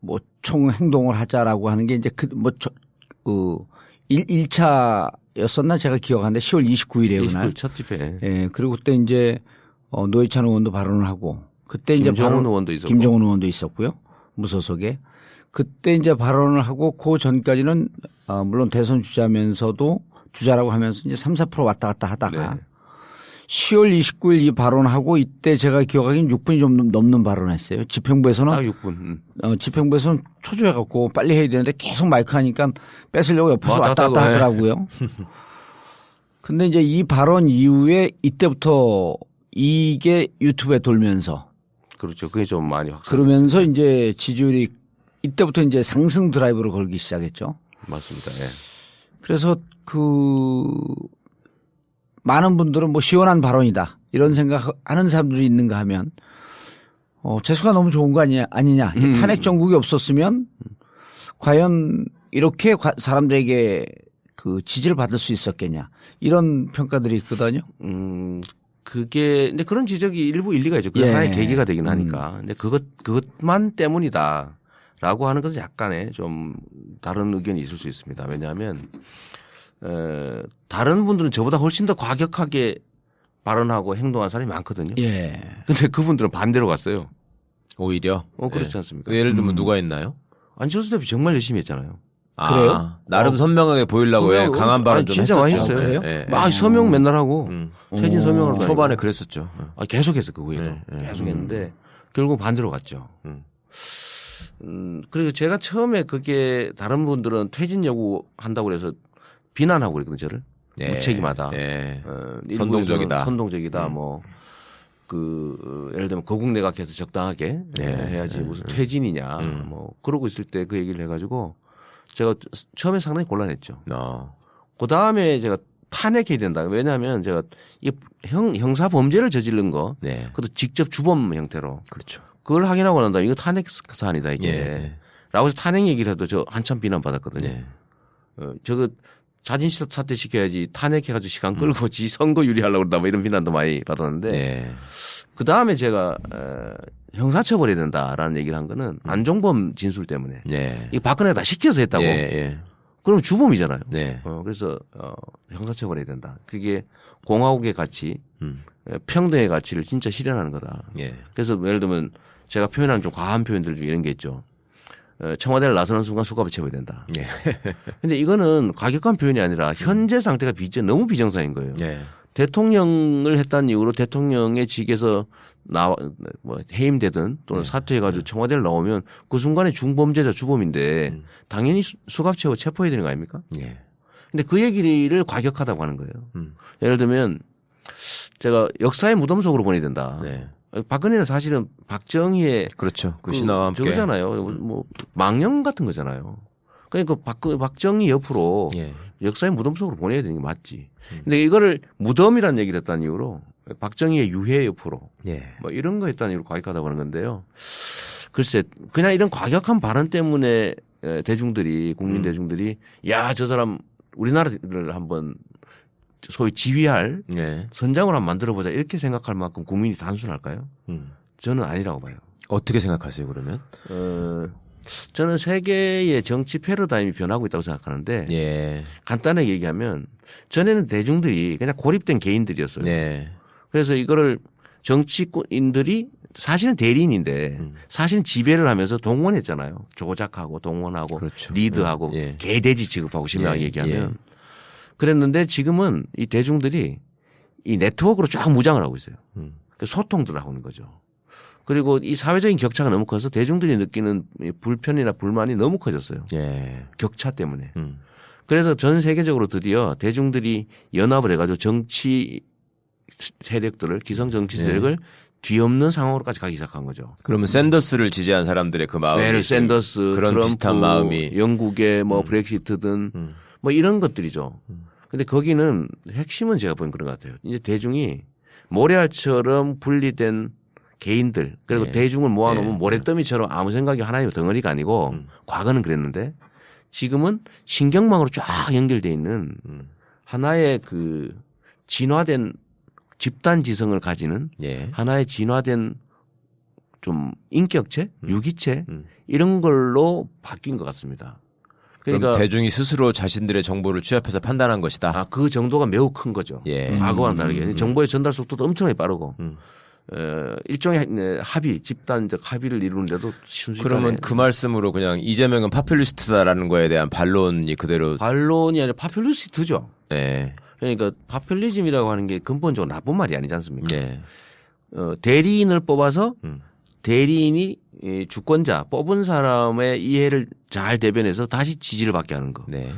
뭐 총행동을 하자라고 하는 게 이제 1차였었나 제가 기억하는데 10월 29일에 그날. 첫 집회. 예. 그리고 그때 이제 노회찬 의원도 발언을 하고 그때 이제 김정은 의원도 있었고. 김정은 의원도 있었고요. 무소속에. 그때 이제 발언을 하고 그 전까지는 물론 대선 주자면서도 주자라고 하면서 이제 3, 4% 왔다 갔다 하다가 10월 29일 이 발언하고 이때 제가 기억하기엔 6분이 좀 넘는 발언을 했어요. 집행부에서는 딱 6분. 집행부에서는 초조해갖고 빨리 해야 되는데 계속 마이크 하니까 뺏으려고 옆에서 왔다 갔다 하더라고요. 근데 이제 이 발언 이후에 이때부터 이게 유튜브에 돌면서 그렇죠. 그게 좀 많이 확산. 그러면서 이제 지지율이 이때부터 이제 상승 드라이브를 걸기 시작했죠. 맞습니다. 예. 그래서 많은 분들은 뭐 시원한 발언이다 이런 생각하는 사람들이 있는가 하면 재수가 너무 좋은 거 아니냐. 이 탄핵 정국이 없었으면 과연 이렇게 사람들에게 그 지지를 받을 수 있었겠냐 이런 평가들이 있거든요. 그게 근데 그런 지적이 일부 일리가 있죠. 그게 하나의 계기가 되긴 하니까. 근데 그것만 때문이다라고 하는 것은 약간의 좀 다른 의견이 있을 수 있습니다. 왜냐하면 다른 분들은 저보다 훨씬 더 과격하게 발언하고 행동한 사람이 많거든요. 예. 근데 그분들은 반대로 갔어요. 오히려 그렇지 않습니까? 예를 들면 누가 있나요? 안철수 대표 정말 열심히 했잖아요. 그래요? 나름 선명하게 보이려고 강한 발언 좀 진짜 했었죠. 많이 했어요. 그래요? 예. 서명 맨날 하고 퇴진 서명을 초반에 그랬었죠. 계속했어 그 후에도 계속했는데 결국 반대로 갔죠. 그리고 제가 처음에 그게 다른 분들은 퇴진 요구 한다고 그래서 비난하고 그랬거든요. 저를 무책임하다. 선동적이다. 선동적이다. 예를 들면 거국 내각해서 적당하게 해야지 무슨 퇴진이냐. 그러고 있을 때 그 얘기를 해가지고 제가 처음에 상당히 곤란했죠. 그 다음에 제가 탄핵해야 된다. 왜냐하면 제가 이 형사 범죄를 저지른 거, 그것도 직접 주범 형태로, 그렇죠. 그걸 확인하고 난 다음에 이거 탄핵 사안이다 이게. 라고 해서 탄핵 얘기를 해도 저 한참 비난받았거든요. 저거 자진 사퇴 시켜야지 탄핵해가지고 시간 끌고 지 선거 유리하려고 그러다 뭐 이런 비난도 많이 받았는데 그 다음에 제가 형사처벌해야 된다라는 얘기를 한 거는 안종범 진술 때문에 이 박근혜가 다 시켜서 했다고. 그럼 주범이잖아요. 그래서 형사처벌해야 된다. 그게 공화국의 가치, 평등의 가치를 진짜 실현하는 거다. 그래서 예를 들면 제가 표현한 좀 과한 표현들 중에 이런 게 있죠. 청와대를 나서는 순간 수갑을 채워야 된다. 근데 이거는 과격한 표현이 아니라 현재 상태가 너무 비정상인 거예요. 대통령을 했다는 이유로 대통령의 직에서 해임되든 또는 사퇴해가지고 청와대를 나오면 그 순간에 중범죄자 주범인데 당연히 수갑 채워 체포해야 되는 거 아닙니까? 근데 그 얘기를 과격하다고 하는 거예요. 예를 들면 제가 역사의 무덤 속으로 보내야 된다. 박근혜는 사실은 박정희의 그렇죠. 그 신화와 함께 저거잖아요. 뭐 망령 같은 거잖아요. 그러니까 박정희 옆으로 역사의 무덤 속으로 보내야 되는 게 맞지. 근데 이거를 무덤이라는 얘기를 했다는 이유로 박정희의 유해 옆으로 뭐 이런 거 했다는 이유로 과격하다고 하는 건데요. 글쎄 그냥 이런 과격한 발언 때문에 대중들이 국민 대중들이 야, 저 사람 우리나라를 한번 소위 지휘할 선장으로 한번 만들어보자 이렇게 생각할 만큼 국민이 단순할까요? 저는 아니라고 봐요. 어떻게 생각하세요 그러면? 저는 세계의 정치 패러다임이 변하고 있다고 생각하는데 간단하게 얘기하면 전에는 대중들이 그냥 고립된 개인들이었어요. 그래서 이거를 정치인들이 사실은 대리인인데 사실은 지배를 하면서 동원했잖아요. 조작하고 동원하고 리드하고 개돼지 취급하고 심하게 얘기하면 그랬는데 지금은 이 대중들이 이 네트워크로 쫙 무장을 하고 있어요. 소통들을 하고 있는 거죠. 그리고 이 사회적인 격차가 너무 커서 대중들이 느끼는 불편이나 불만이 너무 커졌어요. 격차 때문에. 그래서 전 세계적으로 드디어 대중들이 연합을 해가지고 정치 세력들을 기성 정치 세력을 뒤엎는 상황으로까지 가기 시작한 거죠. 그러면 샌더스를 지지한 사람들의 그 마음이 샌더스, 그런 트럼프, 비슷한 마음이 영국의 뭐 브렉시트든 뭐 이런 것들이죠. 근데 거기는 핵심은 제가 보는 그런 것 같아요. 이제 대중이 모래알처럼 분리된 개인들 그리고 대중을 모아놓으면 모래더미처럼 아무 생각이 하나의 덩어리가 아니고 과거는 그랬는데 지금은 신경망으로 쫙 연결돼 있는 하나의 그 진화된 집단 지성을 가지는 하나의 진화된 좀 인격체, 유기체 이런 걸로 바뀐 것 같습니다. 그러니까 대중이 스스로 자신들의 정보를 취합해서 판단한 것이다. 그 정도가 매우 큰 거죠. 과거와는 다르게 정보의 전달 속도도 엄청나게 빠르고 일종의 합의, 집단적 합의를 이루는데도 순수히 그러면 그 말씀으로 그냥 이재명은 파퓰리스트다라는 거에 대한 반론이 그대로 반론이 아니라 파퓰리스트죠. 네. 그러니까 파퓰리즘이라고 하는 게 근본적으로 나쁜 말이 아니지 않습니까? 네. 대리인을 뽑아서 대리인이 이 주권자 뽑은 사람의 이해를 잘 대변해서 다시 지지를 받게 하는 거. 네.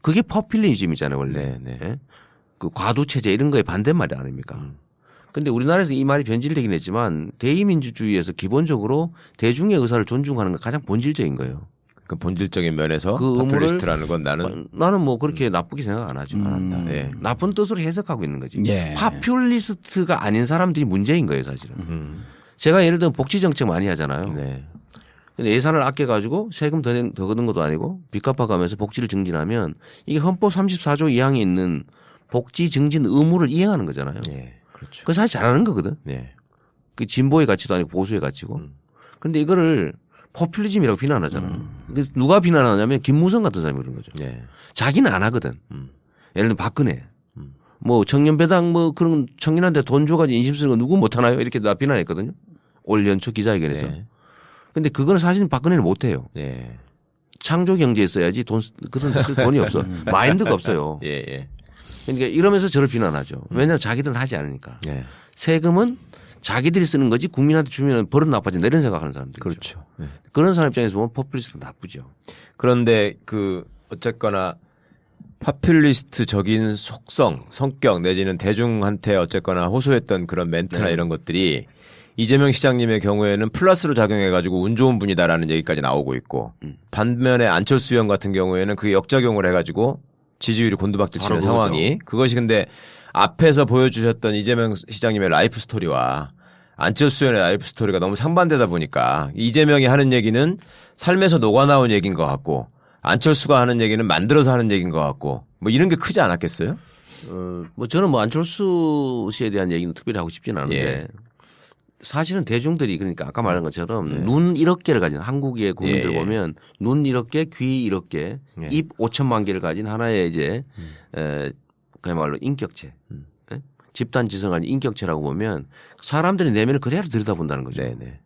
그게 포퓰리즘이잖아요, 원래. 네, 네. 예? 그 과도 체제 이런 거에 반대말이 아닙니까? 근데 우리나라에서 이 말이 변질되긴 했지만 대의민주주의에서 기본적으로 대중의 의사를 존중하는 게 가장 본질적인 거예요. 그 본질적인 면에서 그 파퓰리스트라는 건 나는 뭐 그렇게 나쁘게 생각 안 하죠. 안 한다. 예. 나쁜 뜻으로 해석하고 있는 거지. 예. 파퓰리스트가 아닌 사람들이 문제인 거예요, 사실은. 제가 예를 들면 복지 정책 많이 하잖아요. 네. 근데 예산을 아껴 가지고 세금 더 걷는 것도 아니고 빚 갚아가면서 복지를 증진하면 이게 헌법 34조 2항에 있는 복지 증진 의무를 이행하는 거잖아요. 네. 그렇죠. 그거 사실 잘하는 거거든. 네. 그 진보의 가치도 아니고 보수의 가치고. 그런데 이거를 포퓰리즘이라고 비난하잖아. 근데 누가 비난하냐면 김무성 같은 사람이 그런 거죠. 네. 자기는 안 하거든. 예를 들면 박근혜. 뭐 청년배당 뭐 그런 청년한테 돈 줘가지고 인심 쓰는 거 누구 못하나요? 이렇게 나 비난했거든요. 올 연초 기자회견에서. 네. 근데 그거는 사실 박근혜는 못해요. 네. 창조 경제에 써야지 그런 쓸 돈이 없어. 마인드가 없어요. 예, 예. 그러니까 이러면서 저를 비난하죠. 왜냐하면 자기들은 하지 않으니까. 네. 세금은 자기들이 쓰는 거지 국민한테 주면 버릇 나빠진다 이런 생각하는 사람들. 그렇죠. 네. 그런 사람 입장에서 보면 포퓰리스트 나쁘죠. 그런데 그 어쨌거나 파퓰리스트적인 속성, 성격 내지는 대중한테 어쨌거나 호소했던 그런 멘트나 이런 것들이 이재명 시장님의 경우에는 플러스로 작용해가지고 운 좋은 분이다라는 얘기까지 나오고 있고 반면에 안철수 의원 같은 경우에는 그게 역작용을 해가지고 지지율이 곤두박질치는 상황이 그것이 근데 앞에서 보여주셨던 이재명 시장님의 라이프 스토리와 안철수 의원의 라이프 스토리가 너무 상반되다 보니까 이재명이 하는 얘기는 삶에서 녹아나온 얘기인 것 같고 안철수가 하는 얘기는 만들어서 하는 얘기인 것 같고 뭐 이런 게 크지 않았겠어요? 뭐 저는 뭐 안철수 씨에 대한 얘기는 특별히 하고 싶지는 않은데 예. 사실은 대중들이 그러니까 아까 말한 것처럼 눈 1억 개를 가진 한국의 국민들 보면 눈 1억 개, 귀 1억 개, 입 5천만 개를 가진 하나의 이제 그야말로 인격체. 집단 지성을 가진 인격체라고 보면 사람들의 내면을 그대로 들여다본다는 거죠. 네네.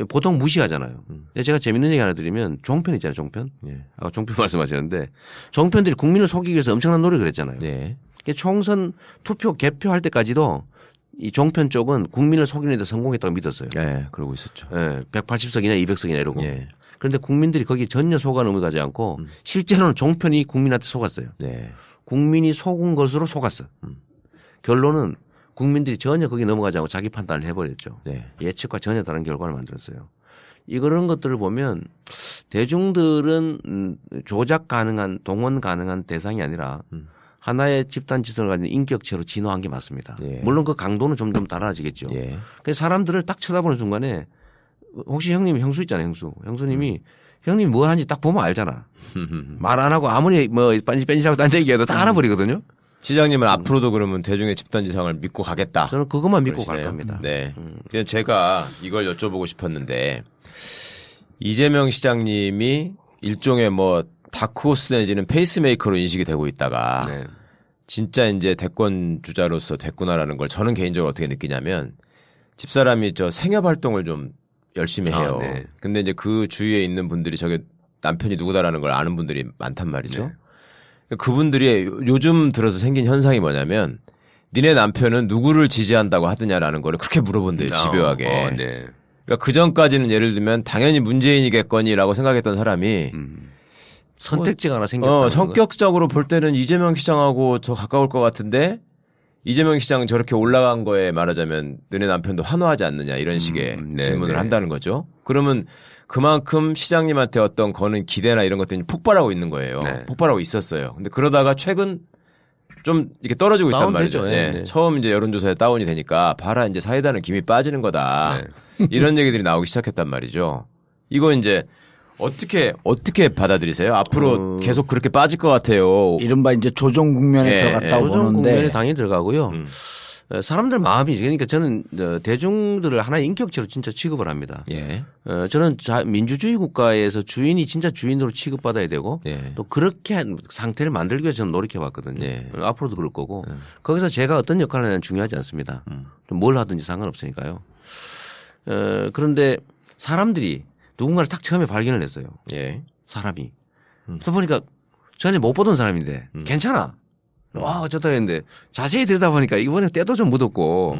보통 무시하잖아요. 제가 재밌는 얘기 하나 드리면 종편 있잖아요. 종편. 아까 종편 말씀하셨는데 종편들이 국민을 속이기 위해서 엄청난 노력을 했잖아요. 네. 총선 투표 개표할 때까지도 이 종편 쪽은 국민을 속이는 데 성공했다고 믿었어요. 네, 그러고 있었죠. 예, 180석이나 200석이나 이러고. 예. 그런데 국민들이 거기에 전혀 속아넘어 가지 않고 실제로는 종편이 국민한테 속았어요. 네. 국민이 속은 것으로 속았어. 결론은 국민들이 전혀 거기 넘어가지 않고 자기 판단을 해버렸죠. 네. 예측과 전혀 다른 결과를 만들었어요. 이런 것들을 보면 대중들은 조작 가능한 동원 가능한 대상이 아니라 하나의 집단 지성을 가진 인격체로 진화한 게 맞습니다. 예. 물론 그 강도는 점점 달라지겠죠. 예. 그래서 사람들을 딱 쳐다보는 순간에 혹시 형님 형수 있잖아요. 형수님이 형님 뭐 하는지 딱 보면 알잖아. 말 안 하고 아무리 뭐 뺀지라고 딴 얘기해도 다 알아버리거든요. 시장님은 앞으로도 그러면 대중의 집단 지성을 믿고 가겠다. 저는 그것만 믿고 갈 그러시네요. 겁니다. 네. 그냥 제가 이걸 여쭤보고 싶었는데 이재명 시장님이 일종의 뭐 다크호스 내지는 페이스메이커로 인식이 되고 있다가 네. 진짜 이제 대권 주자로서 됐구나라는 걸 저는 개인적으로 어떻게 느끼냐면 집사람이 저 생협 활동을 좀 열심히 해요. 네. 근데 이제 그 주위에 있는 분들이 저게 남편이 누구다라는 걸 아는 분들이 많단 말이죠. 네. 그분들이 요즘 들어서 생긴 현상이 뭐냐면 니네 남편은 누구를 지지한다고 하느냐라는 거를 그렇게 물어본대요. 집요하게. 네. 그러니까 그 전까지는 예를 들면 당연히 문재인이겠거니라고 생각했던 사람이 선택지가 하나 생겼다. 성격적으로 볼 때는 이재명 시장하고 더 가까울 것 같은데 이재명 시장 저렇게 올라간 거에 말하자면 너네 남편도 환호하지 않느냐 이런 식의 질문을 한다는 거죠. 그러면 그만큼 시장님한테 어떤 거는 기대나 이런 것들이 폭발하고 있는 거예요. 네. 폭발하고 있었어요. 근데 그러다가 최근 좀 이렇게 떨어지고 있단 말이죠. 네. 네. 처음 이제 여론조사에 다운이 되니까 봐라 이제 사이다는 김이 빠지는 거다. 이런 얘기들이 나오기 시작했단 말이죠. 이거 이제 어떻게 받아들이세요? 앞으로 계속 그렇게 빠질 것 같아요. 이른바 이제 조정 국면에 들어갔다고 조정 보는데 국면에 당연히 들어가고요. 사람들 마음이 그러니까 저는 대중들을 하나의 인격체로 진짜 취급을 합니다. 예. 저는 민주주의 국가에서 주인이 진짜 주인으로 취급받아야 되고 예. 또 그렇게 상태를 만들기 위해서 저는 노력해 왔거든요. 예. 앞으로도 그럴 거고 거기서 제가 어떤 역할을 하냐는 중요하지 않습니다. 뭘 하든지 상관없으니까요. 그런데 사람들이 누군가를 딱 처음에 발견을 했어요. 예. 사람이. 그러다 보니까 전에 못 보던 사람인데 괜찮아. 와 어쩌다 했는데 자세히 들여다보니까 이번에 때도 좀 묻었고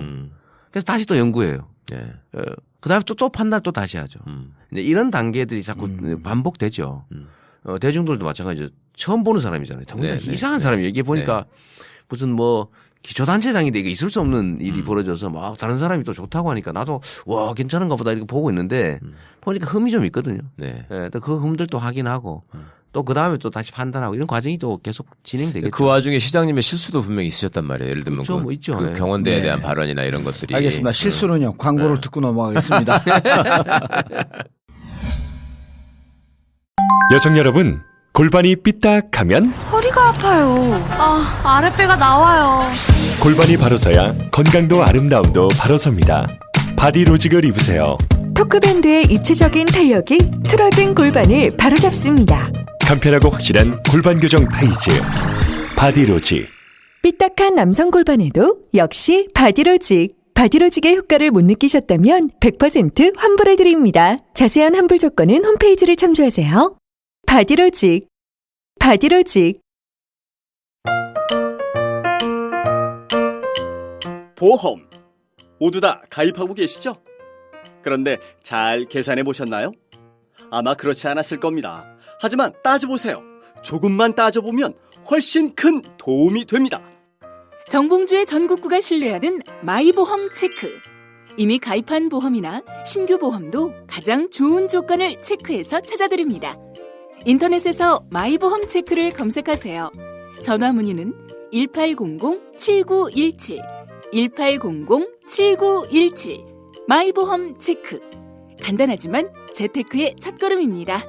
그래서 다시 또 연구해요. 예. 그다음에 또 판단 또 다시 하죠. 이제 이런 단계들이 자꾸 반복되죠. 대중들도 마찬가지죠. 처음 보는 사람이잖아요. 정말 이상한 사람이 얘기해 보니까 무슨 뭐 기초단체장인데 이게 있을 수 없는 일이 벌어져서 막 다른 사람이 또 좋다고 하니까 나도 와 괜찮은가 보다 이렇게 보고 있는데 보니까 흠이 좀 있거든요. 네. 예, 또 그 흠들도 확인하고 또 그 다음에 또 다시 판단하고 이런 과정이 또 계속 진행되겠죠. 그 와중에 시장님의 실수도 분명히 있으셨단 말이에요. 예를 들면 그렇죠, 뭐 있죠. 그 네. 경원대에 대한 발언이나 이런 것들이. 알겠습니다. 실수는요. 광고를 듣고 넘어가겠습니다. 여성 여러분, 골반이 삐딱하면 허리가 아파요. 아랫배가 나와요. 골반이 바로서야 건강도 아름다움도 바로섭니다. 바디로직을 입으세요. 토크밴드의 입체적인 탄력이 틀어진 골반을 바로잡습니다. 간편하고 확실한 골반 교정 타이즈 바디로직. 삐딱한 남성 골반에도 역시 바디로직. 바디로직의 효과를 못 느끼셨다면 100% 환불해드립니다. 자세한 환불 조건은 홈페이지를 참조하세요. 바디로직. 바디로직. 보험 모두 다 가입하고 계시죠? 그런데 잘 계산해 보셨나요? 아마 그렇지 않았을 겁니다. 하지만 따져보세요. 조금만 따져보면 훨씬 큰 도움이 됩니다. 정봉주의 전국구가 신뢰하는 마이보험 체크. 이미 가입한 보험이나 신규 보험도 가장 좋은 조건을 체크해서 찾아드립니다. 인터넷에서 마이보험 체크를 검색하세요. 전화 문의는 1800-7917, 1800-7917. 마이보험 체크. 간단하지만 재테크의 첫걸음입니다.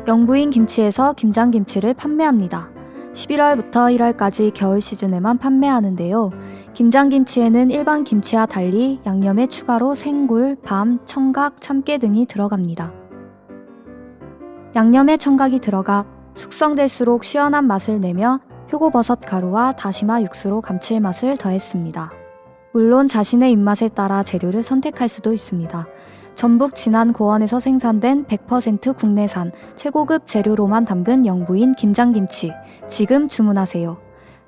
영부인 김치에서 김장김치를 판매합니다. 11월부터 1월까지 겨울 시즌에만 판매하는데요. 김장김치에는 일반 김치와 달리 양념에 추가로 생굴, 밤, 청각, 참깨 등이 들어갑니다. 양념에 청각이 들어가 숙성될수록 시원한 맛을 내며 표고버섯 가루와 다시마 육수로 감칠맛을 더했습니다. 물론 자신의 입맛에 따라 재료를 선택할 수도 있습니다. 전북 진안 고원에서 생산된 100% 국내산 최고급 재료로만 담근 영부인 김장김치. 지금 주문하세요.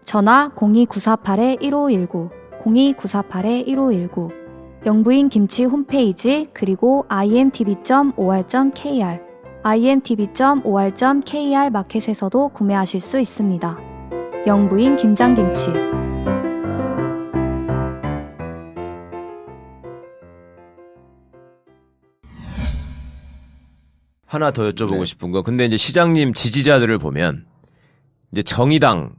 전화 02-948-1519, 02-948-1519. 영부인 김치 홈페이지 그리고 imtb.or.kr, imtb.or.kr 마켓에서도 구매하실 수 있습니다. 영부인 김장김치. 하나 더 여쭤보고 싶은 거. 근데 이제 시장님 지지자들을 보면 이제 정의당을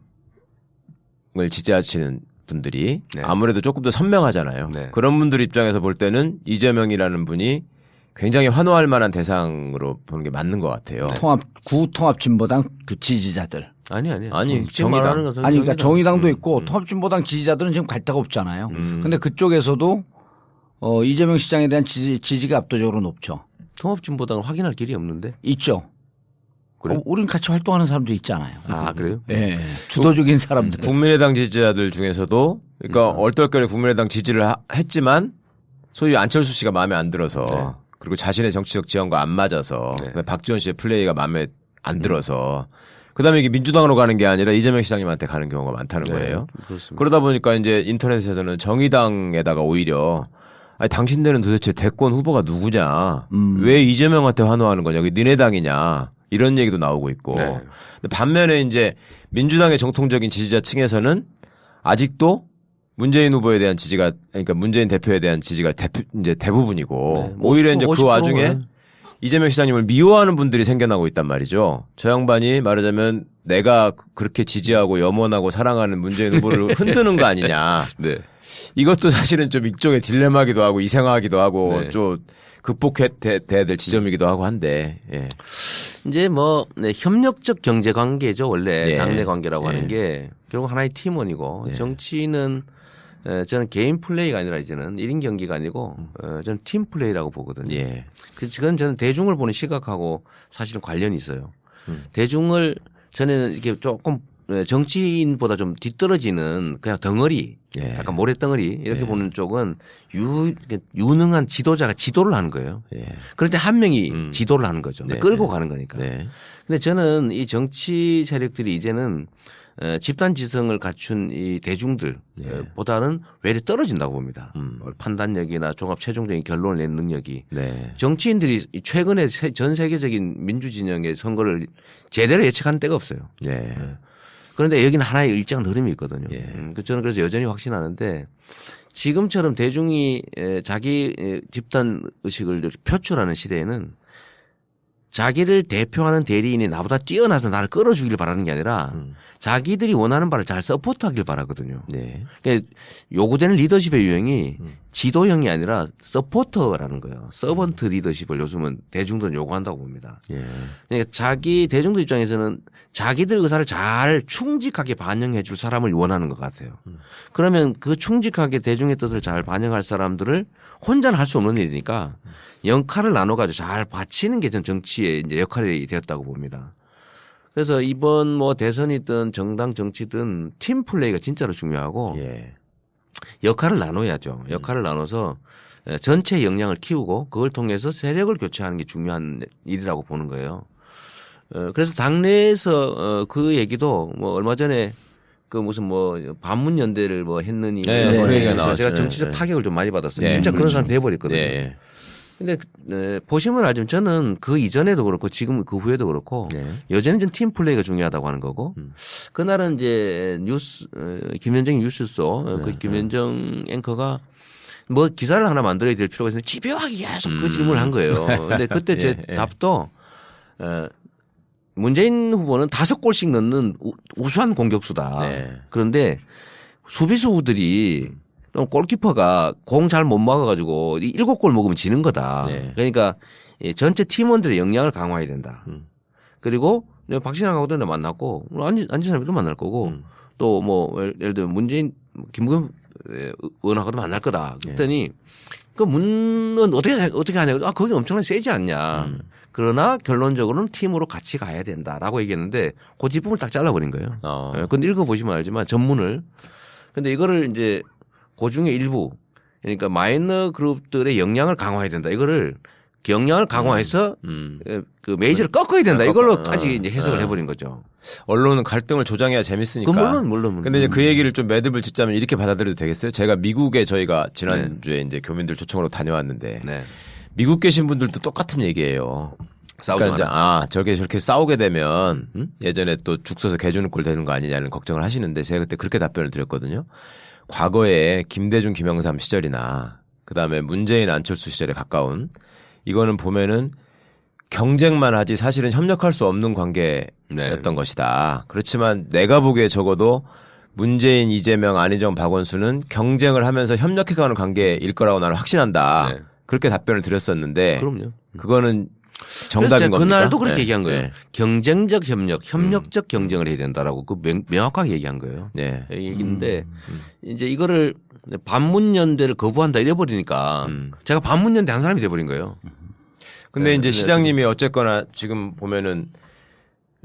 지지하시는 분들이 아무래도 조금 더 선명하잖아요. 그런 분들 입장에서 볼 때는 이재명이라는 분이 굉장히 환호할 만한 대상으로 보는 게 맞는 것 같아요. 구통합진보당 그 지지자들. 아니 정의당. 아니 그러니까 정의당도 있고 통합진보당 지지자들은 지금 갈 데가 없잖아요. 근데 그쪽에서도 이재명 시장에 대한 지지가 압도적으로 높죠. 통합진보당을 확인할 길이 없는데? 있죠. 그래? 우린 같이 활동하는 사람도 있잖아요. 아, 그래요? 네. 주도적인 사람들. 국민의당 지지자들 중에서도 그러니까 얼떨결에 국민의당 지지를 했지만 소위 안철수 씨가 마음에 안 들어서 그리고 자신의 정치적 지형과 안 맞아서 박지원 씨의 플레이가 마음에 안 들어서 그다음에 이게 민주당으로 가는 게 아니라 이재명 시장님한테 가는 경우가 많다는 거예요. 그렇습니다. 그러다 보니까 이제 인터넷에서는 정의당에다가 오히려 아니 당신들은 도대체 대권 후보가 누구냐? 왜 이재명한테 환호하는 거냐? 이게 니네 당이냐? 이런 얘기도 나오고 있고. 근데 반면에 이제 민주당의 정통적인 지지자층에서는 아직도 문재인 후보에 대한 지지가 그러니까 문재인 대표에 대한 지지가 이제 대부분이고 오히려 이제 그 와중에 이재명 시장님을 미워하는 분들이 생겨나고 있단 말이죠. 저 양반이 말하자면 내가 그렇게 지지하고 염원하고 사랑하는 문재인 후보를 흔드는 거 아니냐. 네. 이것도 사실은 좀 일종의 딜레마기도 하고 이상하기도 하고 네. 좀 극복해야 될 지점이기도 하고 한데. 예. 이제 뭐 네, 협력적 경제 관계죠. 원래 예. 당내 관계라고 예. 하는 게 결국 하나의 팀원이고 예. 정치는 저는 개인 플레이가 아니라 이제는 1인 경기가 아니고 저는 팀 플레이라고 보거든요. 예. 그건 저는 대중을 보는 시각하고 사실은 관련이 있어요. 대중을 저는 이렇게 조금 정치인보다 좀 뒤떨어지는 그냥 덩어리, 예. 약간 모래덩어리 이렇게 예. 보는 쪽은 유능한 지도자가 지도를 하는 거예요. 예. 그럴 때 한 명이 지도를 하는 거죠. 네. 끌고 가는 거니까. 네. 근데 저는 이 정치 세력들이 이제는 집단 지성을 갖춘 이 대중들 보다는 외려 떨어진다고 봅니다. 판단력이나 종합 최종적인 결론을 내는 능력이. 네. 정치인들이 최근에 전 세계적인 민주진영의 선거를 제대로 예측한 때가 없어요. 네. 그런데 여기는 하나의 일정한 흐름이 있거든요. 예. 저는 그래서 여전히 확신하는데 지금처럼 대중이 자기 집단 의식을 표출하는 시대에는 자기를 대표하는 대리인이 나보다 뛰어나서 나를 끌어주기를 바라는 게 아니라 자기들이 원하는 바를 잘 서포트하길 바라거든요. 네. 그러니까 요구되는 리더십의 유형이 지도형이 아니라 서포터라는 거예요. 서번트 리더십을 요즘은 대중들은 요구한다고 봅니다. 예. 그러니까 자기 대중들 입장에서는 자기들 의사를 잘 충직하게 반영해 줄 사람을 원하는 것 같아요. 그러면 그 충직하게 대중의 뜻을 잘 반영할 사람들을 혼자는 할 수 없는 일이니까 역할을 나눠가지고 잘 바치는 게 전 정치의 이제 역할이 되었다고 봅니다. 그래서 이번 뭐 대선이든 정당 정치든 팀 플레이가 진짜로 중요하고 예. 역할을 나눠야죠. 역할을 나눠서 전체 역량을 키우고 그걸 통해서 세력을 교체하는 게 중요한 일이라고 보는 거예요. 그래서 당내에서 그 얘기도 뭐 얼마 전에 그 무슨 뭐 반문연대를 뭐 했느니 네, 뭐 그 얘기가 해서 나왔죠. 제가 정치적 네. 타격을 좀 많이 받았어요. 네, 진짜 그런 그렇죠. 사람 돼버렸거든요. 네. 근데 보시면 알지만 저는 그 이전에도 그렇고 지금 그 후에도 그렇고 네. 여전히 좀 팀 플레이가 중요하다고 하는 거고 그날은 이제 뉴스 김현정 뉴스소 그 김현정 앵커가 뭐 기사를 하나 만들어야 될 필요가 있는데 집요하게 계속 그 질문을 한 거예요. 근데 그때 제 답도 문재인 후보는 5골씩 넣는 우수한 공격수다. 네. 그런데 수비수들이 골키퍼가 공 잘 못 막아가지고 7골 먹으면 지는 거다. 네. 그러니까 전체 팀원들의 역량을 강화해야 된다. 그리고 박신양하고도 만났고 안지사람도 만날 거고 또 뭐 예를 들면 문재인 김부겸 의원하고도 만날 거다. 그랬더니 그 문은 어떻게 하냐. 아 거기 엄청나게 세지 않냐. 그러나 결론적으로는 팀으로 같이 가야 된다라고 얘기했는데 그 뒷부분을 딱 잘라버린 거예요. 그건 읽어보시면 알지만 전문을. 근데 이거를 이제 그 중에 일부 그러니까 마이너 그룹들의 역량을 강화해야 된다. 이거를 역량을 강화해서 그 메이저를 꺾어야 된다. 이걸로까지 이제 해석을 해버린 거죠. 언론은 갈등을 조장해야 재밌으니까. 물론. 근데 이제 그 얘기를 좀 매듭을 짓자면 이렇게 받아들여도 되겠어요? 제가 미국에 저희가 지난주에 이제 교민들 초청으로 다녀왔는데 미국 계신 분들도 똑같은 얘기예요. 그러니까 이제 저렇게 싸우게 되면 예전에 또 죽 서서 개 주는 꼴 되는 거 아니냐는 걱정을 하시는데 제가 그때 그렇게 답변을 드렸거든요. 과거에 김대중 김영삼 시절이나 그다음에 문재인 안철수 시절에 가까운 이거는 보면은 경쟁만 하지 사실은 협력할 수 없는 관계였던 것이다. 그렇지만 내가 보기에 적어도 문재인, 이재명, 안희정, 박원순은 경쟁을 하면서 협력해가는 관계일 거라고 나는 확신한다. 그렇게 답변을 드렸었는데 그럼요. 그거는 정답인 겁니까? 그날도 그렇게 얘기한 거예요. 네. 경쟁적 협력, 협력적 경쟁을 해야 된다라고 그 명확하게 얘기한 거예요. 네. 얘기인데 이제 이거를 반문연대를 거부한다 이래버리니까 제가 반문연대 한 사람이 돼버린 거예요. 근데 이제 시장님이 어쨌거나 지금 보면은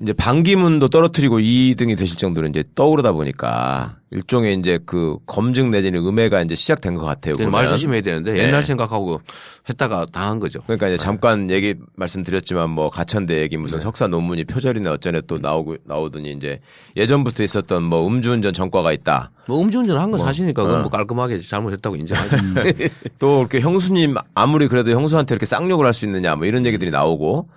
이제 반기문도 떨어뜨리고 2등이 되실 정도로 이제 떠오르다 보니까 일종의 이제 그 검증 내지는 음해가 이제 시작된 것 같아요. 말 조심해야 되는데 옛날 생각하고 했다가 당한 거죠. 그러니까 이제 잠깐 말씀드렸지만 뭐 가천대 얘기 무슨 석사 논문이 표절이네 어쩌네 또 나오더니 이제 예전부터 있었던 뭐 음주운전 전과가 있다. 뭐 음주운전 한 건 사실이니까 그건 뭐 깔끔하게 잘못했다고 인정하죠. 또 이렇게 형수님 아무리 그래도 형수한테 이렇게 쌍욕을 할 수 있느냐 뭐 이런 얘기들이 나오고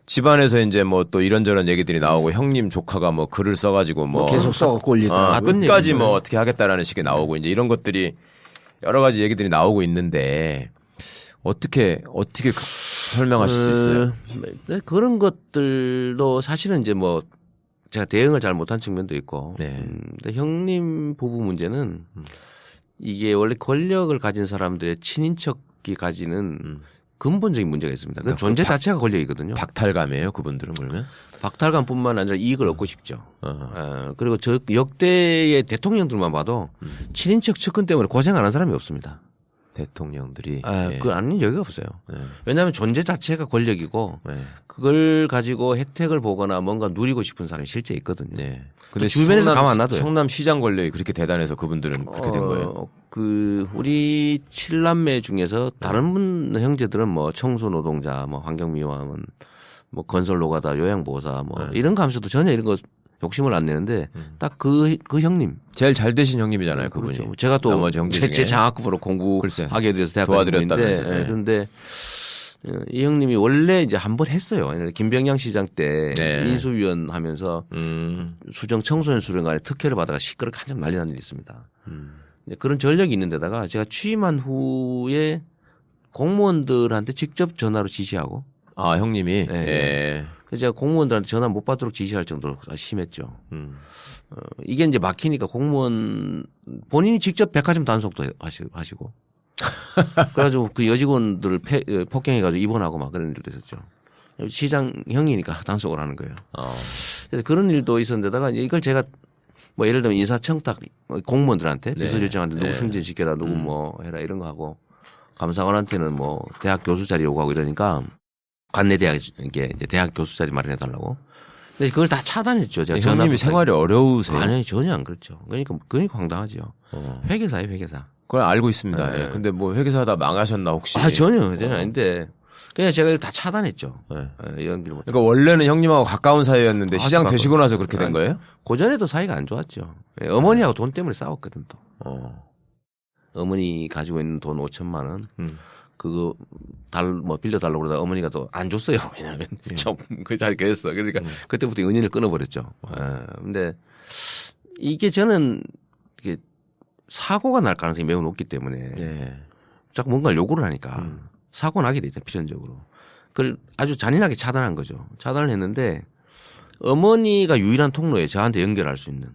집안에서 이제 뭐 또 이런저런 얘기들이 나오고 형님 조카가 뭐 글을 써가지고 뭐 계속 써갖고 올리다. 끝까지 뭐 어떻게 하겠다라는 식의 나오고 이제 이런 것들이 여러 가지 얘기들이 나오고 있는데 어떻게 설명하실 수 있어요? 네, 그런 것들도 사실은 이제 뭐 제가 대응을 잘 못한 측면도 있고, 근데 형님 부부 문제는 이게 원래 권력을 가진 사람들의 친인척이 가지는 근본적인 문제가 있습니다. 그 존재 자체가 권력이거든요. 박탈감이에요, 그분들은 그러면? 박탈감뿐만 아니라 이익을 얻고 싶죠. 그리고 저 역대의 대통령들만 봐도 친인척 측근 때문에 고생 안 한 사람이 없습니다. 대통령들이. 그 아닌 여기가 없어요. 왜냐하면 존재 자체가 권력이고 그걸 가지고 혜택을 보거나 뭔가 누리고 싶은 사람이 실제 있거든요. 근데 주변에서 가만 안 놔둬요. 성남 시장 권력이 그렇게 대단해서 그분들은 그렇게 된 거예요. 그 우리 7남매 중에서 다른 형제들은 뭐 청소 노동자, 뭐 환경미화원, 뭐 건설 노가다, 요양보호사, 뭐 이런 거 하면서도 전혀 이런 거 욕심을 안 내는데 딱 그 형님 제일 잘 되신 형님이잖아요, 그분이. 그렇죠. 제가 또 제 장학금으로 공부하게 돼서 대학 도와드렸다면서요. 그런데 이 형님이 원래 이제 한 번 했어요. 김병양 시장 때 인수위원 하면서 수정 청소년 수련관에 특혜를 받아가 시끄럽게 한참 난리 난 일이 있습니다. 그런 전력이 있는 데다가 제가 취임한 후에 공무원들한테 직접 전화로 지시하고 형님이? 그래서 제가 공무원들한테 전화 못 받도록 지시할 정도로 심했죠. 이게 이제 막히니까 공무원 본인이 직접 백화점 단속도 하시고 그래가지고 그 여직원들을 폭행해가지고 입원하고 막 그런 일도 있었죠. 시장 형이니까 단속을 하는 거예요. 그래서 그런 일도 있었는데다가 이걸 제가 뭐 예를 들면 인사청탁 공무원들한테 비서실장한테 누구 승진시켜라 누구 뭐 해라 이런 거 하고 감사관한테는 뭐 대학 교수 자리 요구하고 이러니까 관내대학 이게 이제 대학 교수 자리 마련해 달라고. 근데 그걸 다 차단했죠. 제가 형님이 생활이 어려우세요? 아니 전혀 안 그렇죠. 그러니까 황당하죠. 회계사예요, 회계사. 그걸 알고 있습니다. 근데 뭐 회계사다 망하셨나 혹시? 전혀 아닌데. 그냥 제가 이걸 다 차단했죠. 연기를 못. 그러니까 원래는 형님하고 가까운 사이였는데 시장 되시고 나서 그렇게 된 거예요? 고전에도 사이가 안 좋았죠. 어머니하고 돈 때문에 싸웠거든 또. 어머니 가지고 있는 돈 5천만 원. 그거 뭐 빌려달라고 그러다가 어머니가 또 안 줬어요. 왜냐하면 좀 그 잘 그랬어. 그러니까 그때부터 은인을 끊어버렸죠. 근데 이게 저는 이게 사고가 날 가능성이 매우 높기 때문에 자꾸 뭔가를 요구를 하니까 사고 나게 되죠. 필연적으로. 그걸 아주 잔인하게 차단한 거죠. 차단을 했는데 어머니가 유일한 통로에 저한테 연결할 수 있는.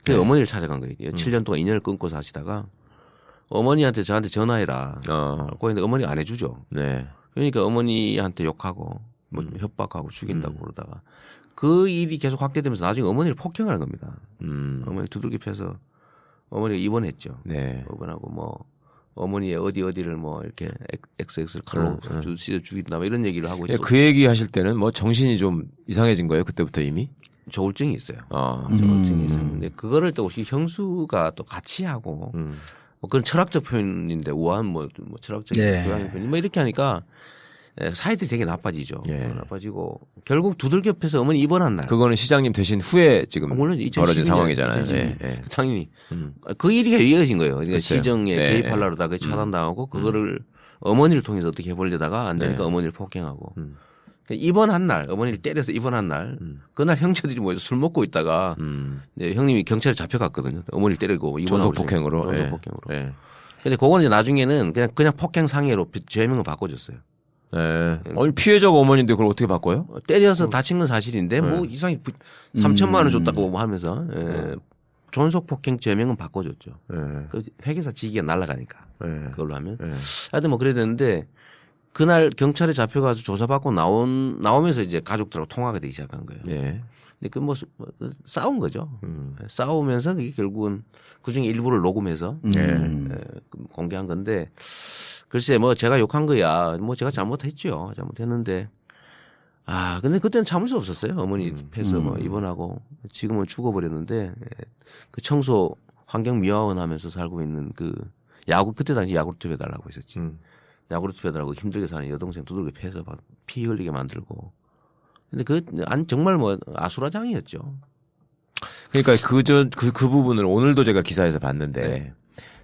그래서 어머니를 찾아간 거예요. 7년 동안 인연을 끊고 사시다가 어머니한테 저한테 전화해라. 그거 했는데 어머니가 안 해주죠. 그러니까 어머니한테 욕하고 뭐 협박하고 죽인다고 그러다가 그 일이 계속 확대되면서 나중에 어머니를 폭행하는 겁니다. 어머니 두들겨 패서 어머니가 입원했죠. 입원하고 뭐 어머니의 어디를 뭐 이렇게 XX를 칼로 찢어 죽인다 뭐 이런 얘기를 하고 있죠. 그 얘기 하실 때는 뭐 정신이 좀 이상해진 거예요? 그때부터 이미? 조울증이 있어요. 조울증이 있어요. 근데 그거를 또 형수가 또 같이 하고 뭐 그런 철학적 표현인데 우아한 뭐 철학적 교양의 표현 뭐 이렇게 하니까 사이들이 되게 나빠지죠. 나빠지고 결국 두들겨 패서 어머니 입원한 날. 그거는 시장님 되신 후에 지금 물론 벌어진 상황이잖아요. 당연히 그 일이 이어진 거예요. 그러니까 시정에 개입하려고 하다가 차단당하고 그거를 어머니를 통해서 어떻게 해보려다가 안 되니까 어머니를 폭행하고 입원한 날 어머니를 때려서 입원한 날 그날 형제들이 모여서 술 먹고 있다가 형님이 경찰에 잡혀갔거든요. 어머니를 때리고 입원하고 존속폭행으로. 존속폭행으로. 근데 그거는 이제 나중에는 그냥 폭행 상해로 죄명을 바꿔줬어요. 아니 피해자가 어머니인데 그걸 어떻게 바꿔요? 때려서 다친 건 사실인데 뭐 이상히 3천만 원 줬다고 뭐 하면서 존속폭행 죄명은 바꿔줬죠. 그 회계사 직위가 날아가니까 그걸로 하면. 하여튼 뭐 그래야 되는데 그날 경찰에 잡혀가서 조사받고 나오면서 이제 가족들하고 통화가 되기 시작한 거예요. 근데 그 뭐 싸운 거죠. 싸우면서 그게 결국은 그 중에 일부를 녹음해서 공개한 건데 글쎄 뭐 제가 욕한 거야. 뭐 제가 잘못했죠. 잘못했는데 근데 그때는 참을 수 없었어요. 어머니 패서 뭐 입원하고 지금은 죽어버렸는데 그 청소 환경미화원 하면서 살고 있는 그 그때 당시 야구르트 배달하고 있었지. 야구르트 배달하고 힘들게 사는 여동생 두들겨 패서 피 흘리게 만들고. 근데 정말 뭐 아수라장이었죠. 그러니까 그 부분을 오늘도 제가 기사에서 봤는데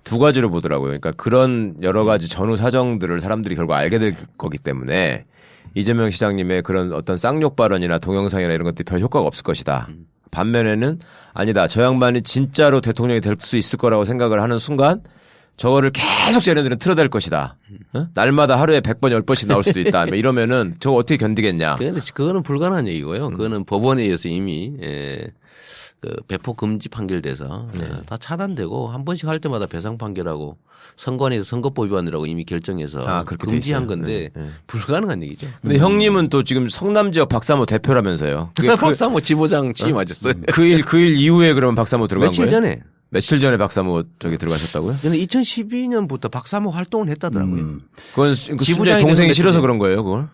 두 가지로 보더라고요. 그러니까 그런 여러 가지 전후 사정들을 사람들이 결국 알게 될 거기 때문에 이재명 시장님의 그런 어떤 쌍욕 발언이나 동영상이나 이런 것들이 별 효과가 없을 것이다. 반면에는 아니다. 저 양반이 진짜로 대통령이 될 수 있을 거라고 생각을 하는 순간 저거를 계속 쟤네들은 틀어댈 것이다. 어? 날마다 하루에 100번 10번씩 나올 수도 있다. 이러면은 저거 어떻게 견디겠냐. 그거는 불가능한 얘기고요. 그거는 법원에 의해서 이미 그 배포 금지 판결돼서 다 차단되고 한 번씩 할 때마다 배상 판결하고 선관위에서 선거법 위반이라고 이미 결정해서 금지한 건데 불가능한 얘기죠. 근데 형님은 또 지금 성남 지역 박사모 대표라면서요. 박사모 지부장 취임하셨어요. 그 일 이후에 그러면 박사모 들어간 며칠 거예요? 전에. 며칠 전에 박사모 저기 들어가셨다고요? 근데 2012년부터 박사모 활동을 했다더라고요. 그건 지부장이 동생이 싫어서 그런 거예요, 그걸?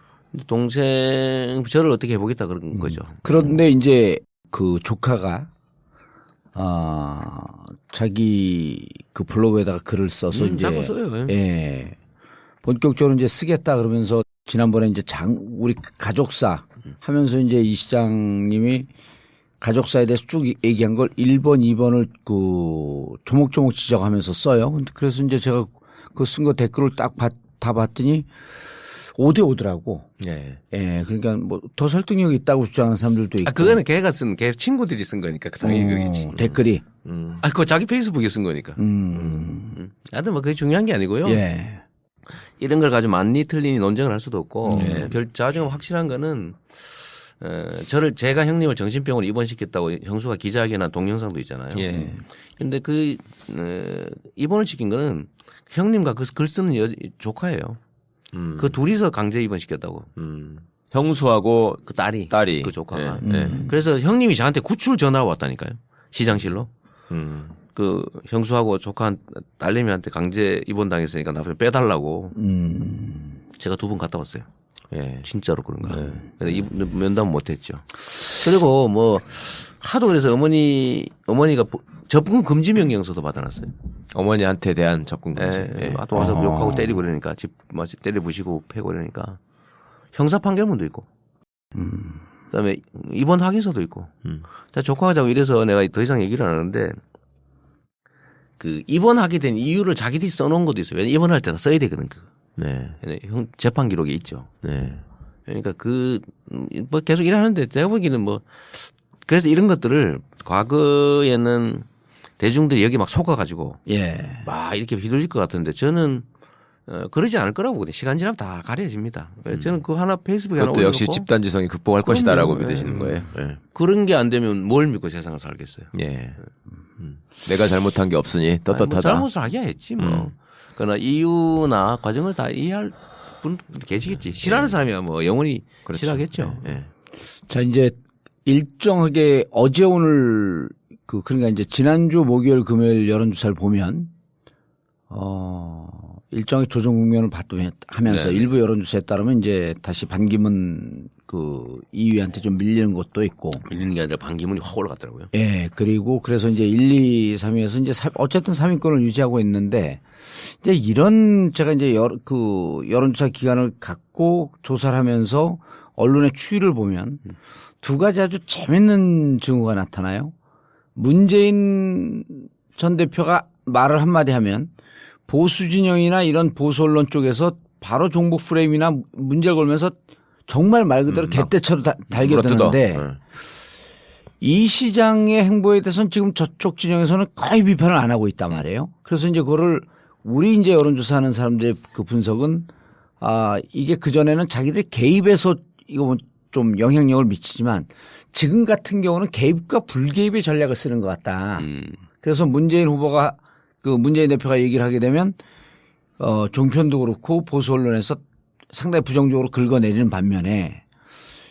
동생 저를 어떻게 해보겠다 그런 거죠. 그런데 이제 그 조카가 자기 그 블로그에다가 글을 써서 이제 자꾸 써요. 예. 본격적으로 이제 쓰겠다 그러면서 지난번에 이제 우리 가족사 하면서 이제 이 시장님이 가족사에 대해서 쭉 얘기한 걸 1번, 2번을 그 조목조목 지적하면서 써요. 그래서 이제 제가 그 쓴 거 댓글을 다 봤더니 5대5더라고. 예. 예. 그러니까 뭐 더 설득력이 있다고 주장하는 사람들도 있고. 그거는 걔가 걔 친구들이 쓴 거니까 당연히 그겠지. 댓글이. 그거 자기 페이스북에 쓴 거니까. 하여튼 뭐 그게 중요한 게 아니고요. 예. 이런 걸 가지고 맞니 틀리니 논쟁을 할 수도 없고 결자정 확실한 거는 제가 형님을 정신병원에 입원시켰다고 형수가 기자회견한 동영상도 있잖아요. 예. 근데 입원을 시킨 거는 형님과 그 글 쓰는 조카예요. 그 둘이서 강제 입원시켰다고. 형수하고 그 딸이 그 조카가. 그래서 형님이 저한테 구출 전화가 왔다니까요. 시장실로. 그 형수하고 조카 딸내미한테 강제 입원당했으니까 나중에 빼달라고. 제가 2번 갔다 왔어요. 예. 진짜로 그런가. 면담 못했죠. 그리고 뭐 하도 그래서 어머니가 접근 금지 명령서도 받아놨어요. 어머니한테 대한 접근 금지. 예. 또 와서 욕하고 때리고 그러니까 집 때려 부시고 패고 그러니까 형사 판결문도 있고. 그다음에 입원 확인서도 있고. 조카가 자꾸 이래서 내가 더 이상 얘기를 안 하는데 그 입원하게 된 이유를 자기들이 써놓은 것도 있어요. 왜냐면 입원할 때 다 써야 되거든. 네. 형 재판 기록에 있죠. 네. 그러니까 뭐 계속 일하는데 내가 보기에는 뭐 그래서 이런 것들을 과거에는 대중들이 여기 막 속아가지고 막 이렇게 휘둘릴 것 같은데 저는 그러지 않을 거라고 보거든요. 시간 지나면 다 가려집니다. 저는 그 하나 페이스북에 하나 그것도 역시 올려놓고 집단지성이 극복할 것이다라고 믿으시는 거예요. 예. 그런 게 안 되면 뭘 믿고 세상을 살겠어요. 예. 내가 잘못한 게 없으니 떳떳하다. 뭐 잘못을 하기야 했지 뭐. 그러나 이유나 과정을 다 이해할 분 계시겠지. 싫어하는 사람이야 뭐 영원히 그렇죠. 싫어하겠죠. 예. 자, 이제 일정하게 어제 오늘 그러니까 이제 지난주 목요일 금요일 여론조사를 보면 일정의 조정 국면을 하면서 일부 여론조사에 따르면 이제 다시 반기문 그 2위한테 좀 밀리는 것도 있고. 밀리는 게 아니라 반기문이 확 올라갔더라고요. 예. 그리고 그래서 이제 1, 2, 3위에서 이제 어쨌든 3위권을 유지하고 있는데 이제 이런 제가 이제 여론조사 기간을 갖고 조사를 하면서 언론의 추이를 보면 두 가지 아주 재밌는 증거가 나타나요. 문재인 전 대표가 말을 한마디 하면 보수 진영이나 이런 보수 언론 쪽에서 바로 종북 프레임이나 문제를 걸면서 정말 말 그대로 개떼처럼 달겨드는데 이 시장의 행보에 대해서는 지금 저쪽 진영에서는 거의 비판을 안 하고 있단 말이에요. 그래서 이제 그거를 우리 이제 여론조사하는 사람들의 그 분석은 이게 그전에는 자기들 개입해서 이거 좀 영향력을 미치지만 지금 같은 경우는 개입과 불개입의 전략을 쓰는 것 같다. 그래서 문재인 후보가 문재인 대표가 얘기를 하게 되면 종편도 그렇고 보수 언론에서 상당히 부정적으로 긁어내리는 반면에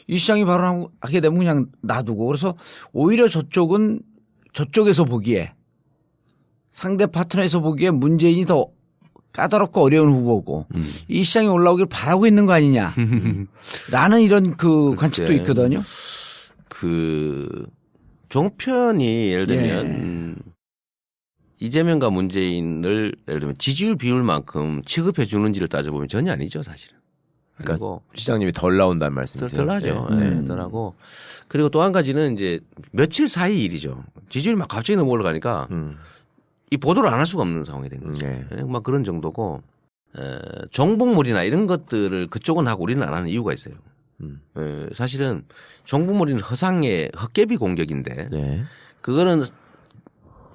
이 시장이 발언하게 되면 그냥 놔두고 그래서 오히려 저쪽에서 보기에 상대 파트너에서 보기에 문재인이 더 까다롭고 어려운 후보고 이 시장이 올라오길 바라고 있는 거 아니냐 라는 이런 관측도 있거든요. 종편이 예를 들면 이재명과 문재인을 예를 들면 지지율 비율만큼 취급해 주는지를 따져보면 전혀 아니죠, 사실은. 그러니까 시장님이 덜 나온다는 말씀이세요? 덜 하죠. 덜 하고. 그리고 또 한 가지는 이제 며칠 사이 일이죠. 지지율이 막 갑자기 너무 올라가니까 이 보도를 안 할 수가 없는 상황이 된 거죠. 막 그런 정도고 정복물이나 이런 것들을 그쪽은 하고 우리는 안 하는 이유가 있어요. 사실은 정복물이는 허상의 헛개비 공격인데 그거는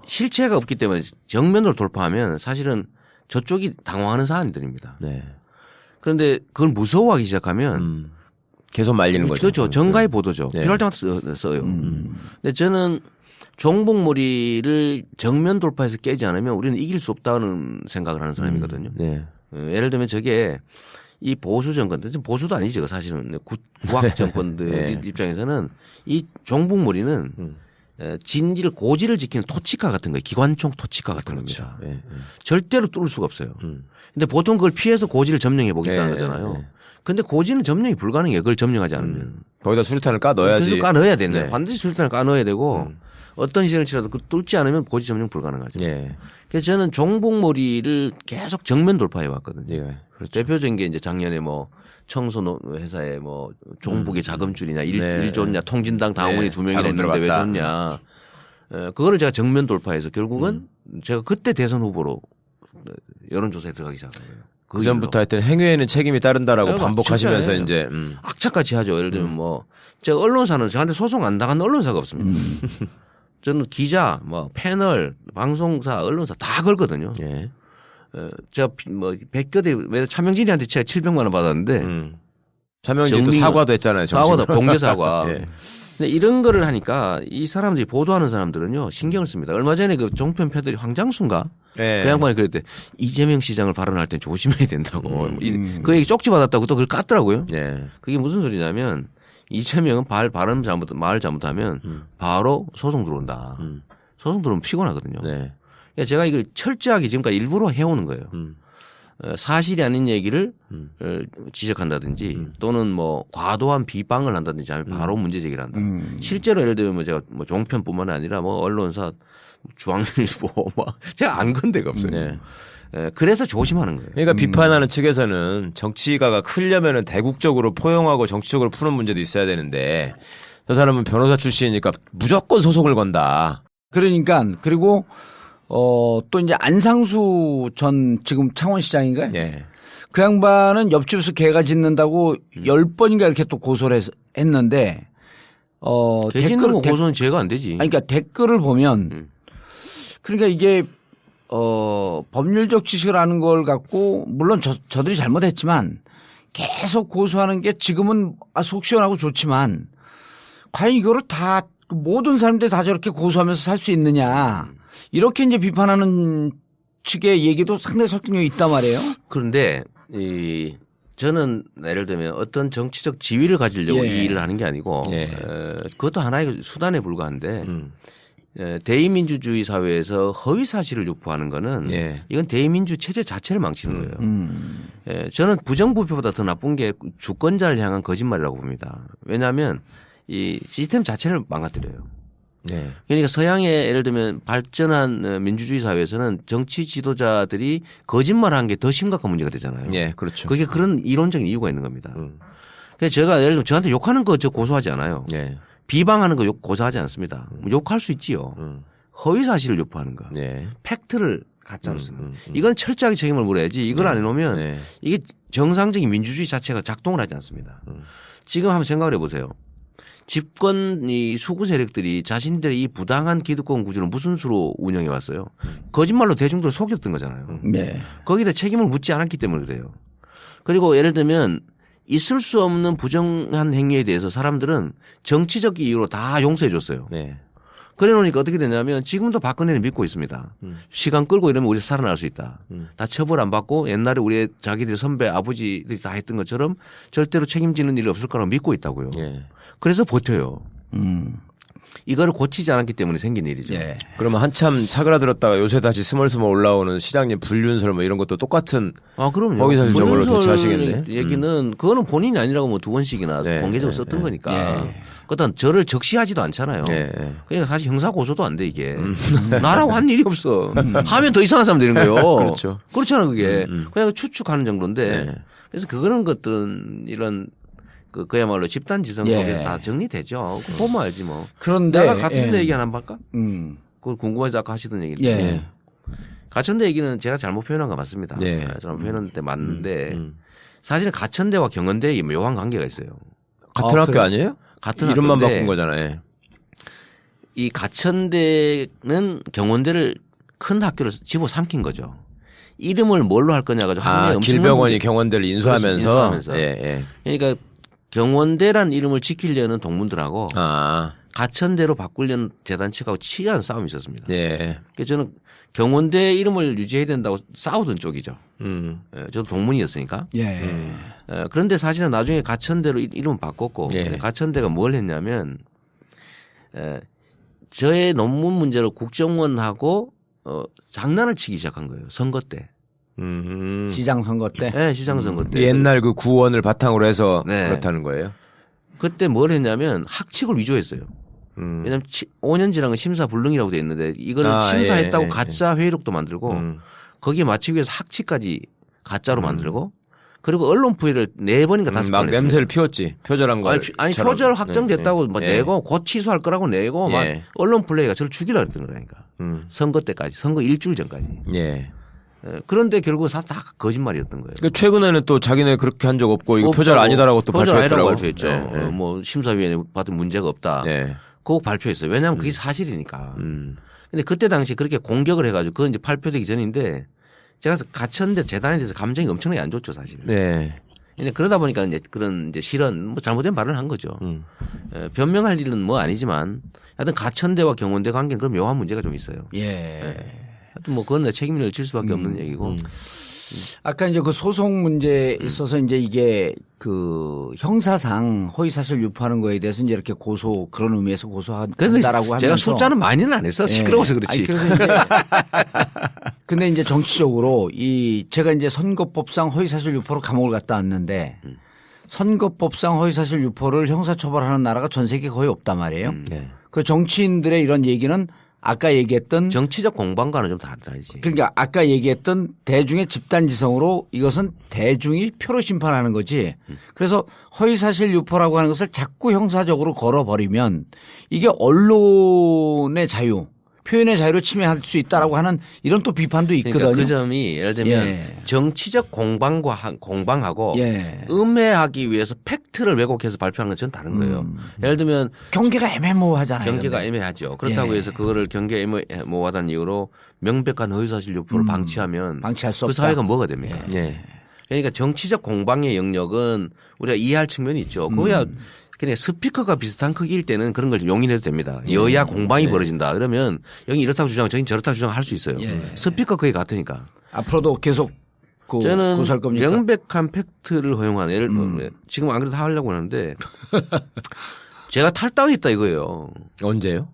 실체가 없기 때문에 정면으로 돌파하면 사실은 저쪽이 당황하는 사안들입니다. 네. 그런데 그걸 무서워하기 시작하면 계속 말리는 거죠. 그렇죠. 정가의 보도죠. 네. 필요할 때마다 써요. 근데 저는 종북몰이를 정면 돌파해서 깨지 않으면 우리는 이길 수 없다는 생각을 하는 사람이거든요. 네. 예를 들면 저게 이 보수 정권들, 보수도 아니죠. 사실은 구악 정권들 네. 입장에서는 이 종북몰이는 진지를 고지를 지키는 토치카 같은 거예요. 기관총 토치카 같은 그렇죠. 겁니다. 네. 절대로 뚫을 수가 없어요. 근데 보통 그걸 피해서 고지를 점령해 보겠다는 거잖아요. 근데 고지는 점령이 불가능해요. 그걸 점령하지 않으면. 거기다 수류탄을 까 넣어야지. 그래서 까 넣어야 되네. 네. 반드시 수류탄을 까 넣어야 되고 어떤 시련을 치라도 그 뚫지 않으면 고지 점령 불가능하죠. 예. 그래서 저는 종북몰이를 계속 정면 돌파해 왔거든요. 예. 그렇죠. 대표적인 게 이제 작년에 뭐 청소 회사에 뭐 종북의 자금줄이냐 네. 일 줬냐 통진당 당원이 네. 2명이나 자금 있는데 왜 들어갔다. 줬냐. 그거를 제가 정면 돌파해서 결국은 제가 그때 대선 후보로 여론조사에 들어가기 시작한 거예요. 그 전부터 하여튼 행위에는 책임이 따른다라고 그러니까 반복하시면서 진짜예요. 이제 악착같이 하죠. 예를 들면 뭐 제가 언론사는 저한테 소송 안 당한 언론사가 없습니다. 저는 기자, 뭐 패널, 방송사, 언론사 다 걸거든요. 예. 제가 뭐 100여 대 왜 차명진이한테 제가 700만 원 받았는데 차명진도 사과도 했잖아요. 사과도 공개 사과. 예. 근데 이런 거를 하니까 이 사람들이 보도하는 사람들은요 신경을 씁니다. 얼마 전에 그 종편 표들이 황장수인가 예. 그 양반이 그랬대. 이재명 시장을 발언할 때 조심해야 된다고. 그 얘기 쪽지 받았다고 또 그걸 깠더라고요. 예. 그게 무슨 소리냐면 이재명은 발언 말 잘못하면 바로 소송 들어온다. 소송 들어오면 피곤하거든요. 네. 그러니까 제가 이걸 철저하게 지금까지 일부러 해오는 거예요. 사실이 아닌 얘기를 지적한다든지 또는 뭐 과도한 비방을 한다든지 하면 바로 문제 제기를 한다. 실제로 예를 들면 제가 뭐 종편뿐만 아니라 뭐 언론사 중앙일보 뭐 제가 안 건 데가 없어요. 네. 그래서 조심하는 거예요. 그러니까 비판하는 측에서는 정치가가 크려면은 대국적으로 포용하고 정치적으로 푸는 문제도 있어야 되는데 저 사람은 변호사 출신이니까 무조건 소송을 건다. 그러니까 그리고 또 이제 안상수 전 지금 창원시장인가요? 예. 그 양반은 옆집에서 개가 짖는다고 10번인가 이렇게 또 고소를 했는데 개 짖는 거 고소는 죄가 안 되지. 아니, 그러니까 댓글을 보면 그러니까 이게 법률적 지식을 아는 걸 갖고 물론 저들이 잘못했지만 계속 고소하는 게 지금은 속 시원하고 좋지만 과연 이거를 다 모든 사람들이 다 저렇게 고소하면서 살 수 있느냐 이렇게 이제 비판하는 측의 얘기도 상당히 설득력이 있단 말이에요. 그런데 저는 예를 들면 어떤 정치적 지위를 가지려고 예. 이 일을 하는 게 아니고 예. 그것도 하나의 수단에 불과한데 대의민주주의 사회에서 허위 사실을 유포하는 거는 예. 이건 대의민주 체제 자체를 망치는 거예요. 저는 부정부패보다 더 나쁜 게 주권자를 향한 거짓말이라고 봅니다. 왜냐하면 이 시스템 자체를 망가뜨려요. 네. 그러니까 서양의 예를 들면 발전한 민주주의 사회에서는 정치 지도자들이 거짓말한 게 더 심각한 문제가 되잖아요. 예, 그렇죠. 그게 그런 이론적인 이유가 있는 겁니다. 그래서 제가 예를 들면 저한테 욕하는 거 저 고소하지 않아요. 예. 비방하는 거 고소하지 않습니다. 욕할 수 있지요. 허위 사실을 유포하는 거. 예. 팩트를 가짜로 쓰는 거. 이건 철저하게 책임을 물어야지. 이걸 안 해놓으면 네. 이게 정상적인 민주주의 자체가 작동을 하지 않습니다. 지금 한번 생각을 해보세요. 집권 이 수구 세력들이 자신들의 이 부당한 기득권 구조를 무슨 수로 운영해 왔어요? 거짓말로 대중들을 속였던 거잖아요. 네. 거기다 책임을 묻지 않았기 때문에 그래요. 그리고 예를 들면 있을 수 없는 부정한 행위에 대해서 사람들은 정치적 이유로 다 용서해 줬어요. 네. 그래 놓으니까 어떻게 되냐면 지금도 박근혜를 믿고 있습니다. 시간 끌고 이러면 우리 살아날 수 있다. 다 처벌 안 받고 옛날에 우리 자기들 선배 아버지들이 다 했던 것처럼 절대로 책임지는 일이 없을 거라고 믿고 있다고요. 예. 그래서 버텨요. 이거를 고치지 않았기 때문에 생긴 일이죠. 예. 그러면 한참 사그라들었다가 요새 다시 스멀스멀 올라오는 시장님 불륜설 뭐 이런 것도 똑같은 그럼요. 허위사실 저걸로 대처하시겠네. 얘기는 그거는 본인이 아니라고 뭐 2번씩이나 네, 공개적으로 네, 썼던 네. 거니까. 그렇다면 저를 적시하지도 않잖아요. 예. 그러니까 사실 형사 고소도 안 돼 이게. 나라고 한 일이 없어. 하면 더 이상한 사람 되는 거예요. 그렇죠. 그렇잖아 그게. 그냥 추측하는 정도인데. 네. 그래서 그런 것들은 이런 그야말로 집단 지성 예. 속에서 다 정리되죠. 그거 보면 알지 뭐. 그런데 내가 가천대 얘기 하나 할까? 음. 그걸 궁금해서 아까 하시던 얘기를. 예. 가천대 얘기는 제가 잘못 표현한 거 맞습니다. 예. 잘못 표현한 데 맞는데 사실은 가천대와 경원대에 묘한 관계가 있어요. 같은 학교 아니에요? 같은 이름만 학교인데 바꾼 거잖아요. 예. 이 가천대는 경원대를 큰 학교를 집어삼킨 거죠. 이름을 뭘로 할 거냐 가지고 길병원이 경원대를 인수하면서. 예. 그러니까 경원대란 이름을 지키려는 동문들하고 가천대로 바꾸려는 재단 측하고 치열한 싸움이 있었습니다. 예. 그래서 저는 경원대 이름을 유지해야 된다고 싸우던 쪽이죠. 저도 동문이었으니까. 예. 그런데 사실은 나중에 가천대로 이름을 바꿨고 가천대가 뭘 했냐면 저의 논문 문제로 국정원하고 장난을 치기 시작한 거예요. 선거 때. 시장 선거 때? 네, 시장 선거 때. 옛날 그 구원을 바탕으로 해서 그렇다는 거예요? 그때 뭘 했냐면 학칙을 위조했어요. 왜냐하면 5년 지난 건 심사 불능이라고 돼 있는데 이거를 심사했다고 가짜 회의록도 만들고 거기에 맞추기 위해서 학칙까지 가짜로 만들고 그리고 언론 부회를 4번인가 5번 막 했어요. 냄새를 피웠지. 표절한 거. 아니 표절 확정됐다고 내고 곧 취소할 거라고 내고 막 언론 플레이가 저를 죽이려고 했던 거라니까. 선거 때까지. 선거 일주일 전까지. 그런데 결국 다 거짓말이었던 거예요. 그러니까 최근에는 또 자기네 그렇게 한 적 없고 이거 표절 아니다라고 또 발표했더라고. 발표했죠. 뭐 심사위원회 받은 문제가 없다. 그거 발표했어요. 왜냐하면 그게 사실이니까. 근데 그때 당시 그렇게 공격을 해가지고 그건 이제 발표되기 전인데 제가 가천대 재단에 대해서 감정이 엄청나게 안 좋죠, 사실은. 근데 그러다 보니까 이제 그런 이제 실언, 뭐 잘못된 말을 한 거죠. 변명할 일은 뭐 아니지만 하여튼 가천대와 경원대 관계는 그런 묘한 문제가 좀 있어요. 하여튼 뭐 그건 책임을 질 수밖에 없는 얘기고. 아까 이제 그 소송 문제에 있어서 이제 이게 그 형사상 허위사실 유포하는 거에 대해서 이제 이렇게 그런 의미에서 고소한다라고 하면서 제가 숫자는 많이는 안 했어. 시끄러워서 그렇지. 아니, 그래서 이제 근데 이제 정치적으로 제가 이제 선거법상 허위사실 유포로 감옥을 갔다 왔는데 선거법상 허위사실 유포를 형사처벌하는 나라가 전 세계에 거의 없단 말이에요. 그 정치인들의 이런 얘기는 아까 얘기했던 정치적 공방과는 좀 다르지. 그러니까 아까 얘기했던 대중의 집단지성으로 이것은 대중이 표로 심판하는 거지. 그래서 허위사실 유포라고 하는 것을 자꾸 형사적으로 걸어버리면 이게 언론의 자유, 표현의 자유를 침해할 수 있다라고 하는 이런 또 비판도 있거든요. 그러니까 그 점이 예를 들면 정치적 공방하고 음해하기 위해서 팩트를 왜곡해서 발표하는 건 전 다른 거예요. 예를 들면 경계가 애매모호하잖아요. 경계가 애매하죠. 그렇다고 해서 그거를 경계 애매모호하다는 이유로 명백한 허위사실 유포를 방치하면 방치할 수 그 없다. 사회가 뭐가 됩니까? 그러니까 정치적 공방의 영역은 우리가 이해할 측면이 있죠. 그거야 그냥 스피커가 비슷한 크기일 때는 그런 걸 용인해도 됩니다. 여야 공방이 벌어진다. 그러면 여기 이렇다고 주장하고 저기 저렇다고 주장할 수 있어요. 스피커 크기 같으니까. 앞으로도 계속 저는 고소할 겁니까? 명백한 팩트를 허용하는 예를 들면 지금 안 그래도 하려고 하는데 제가 탈당했다 이거예요. 언제요?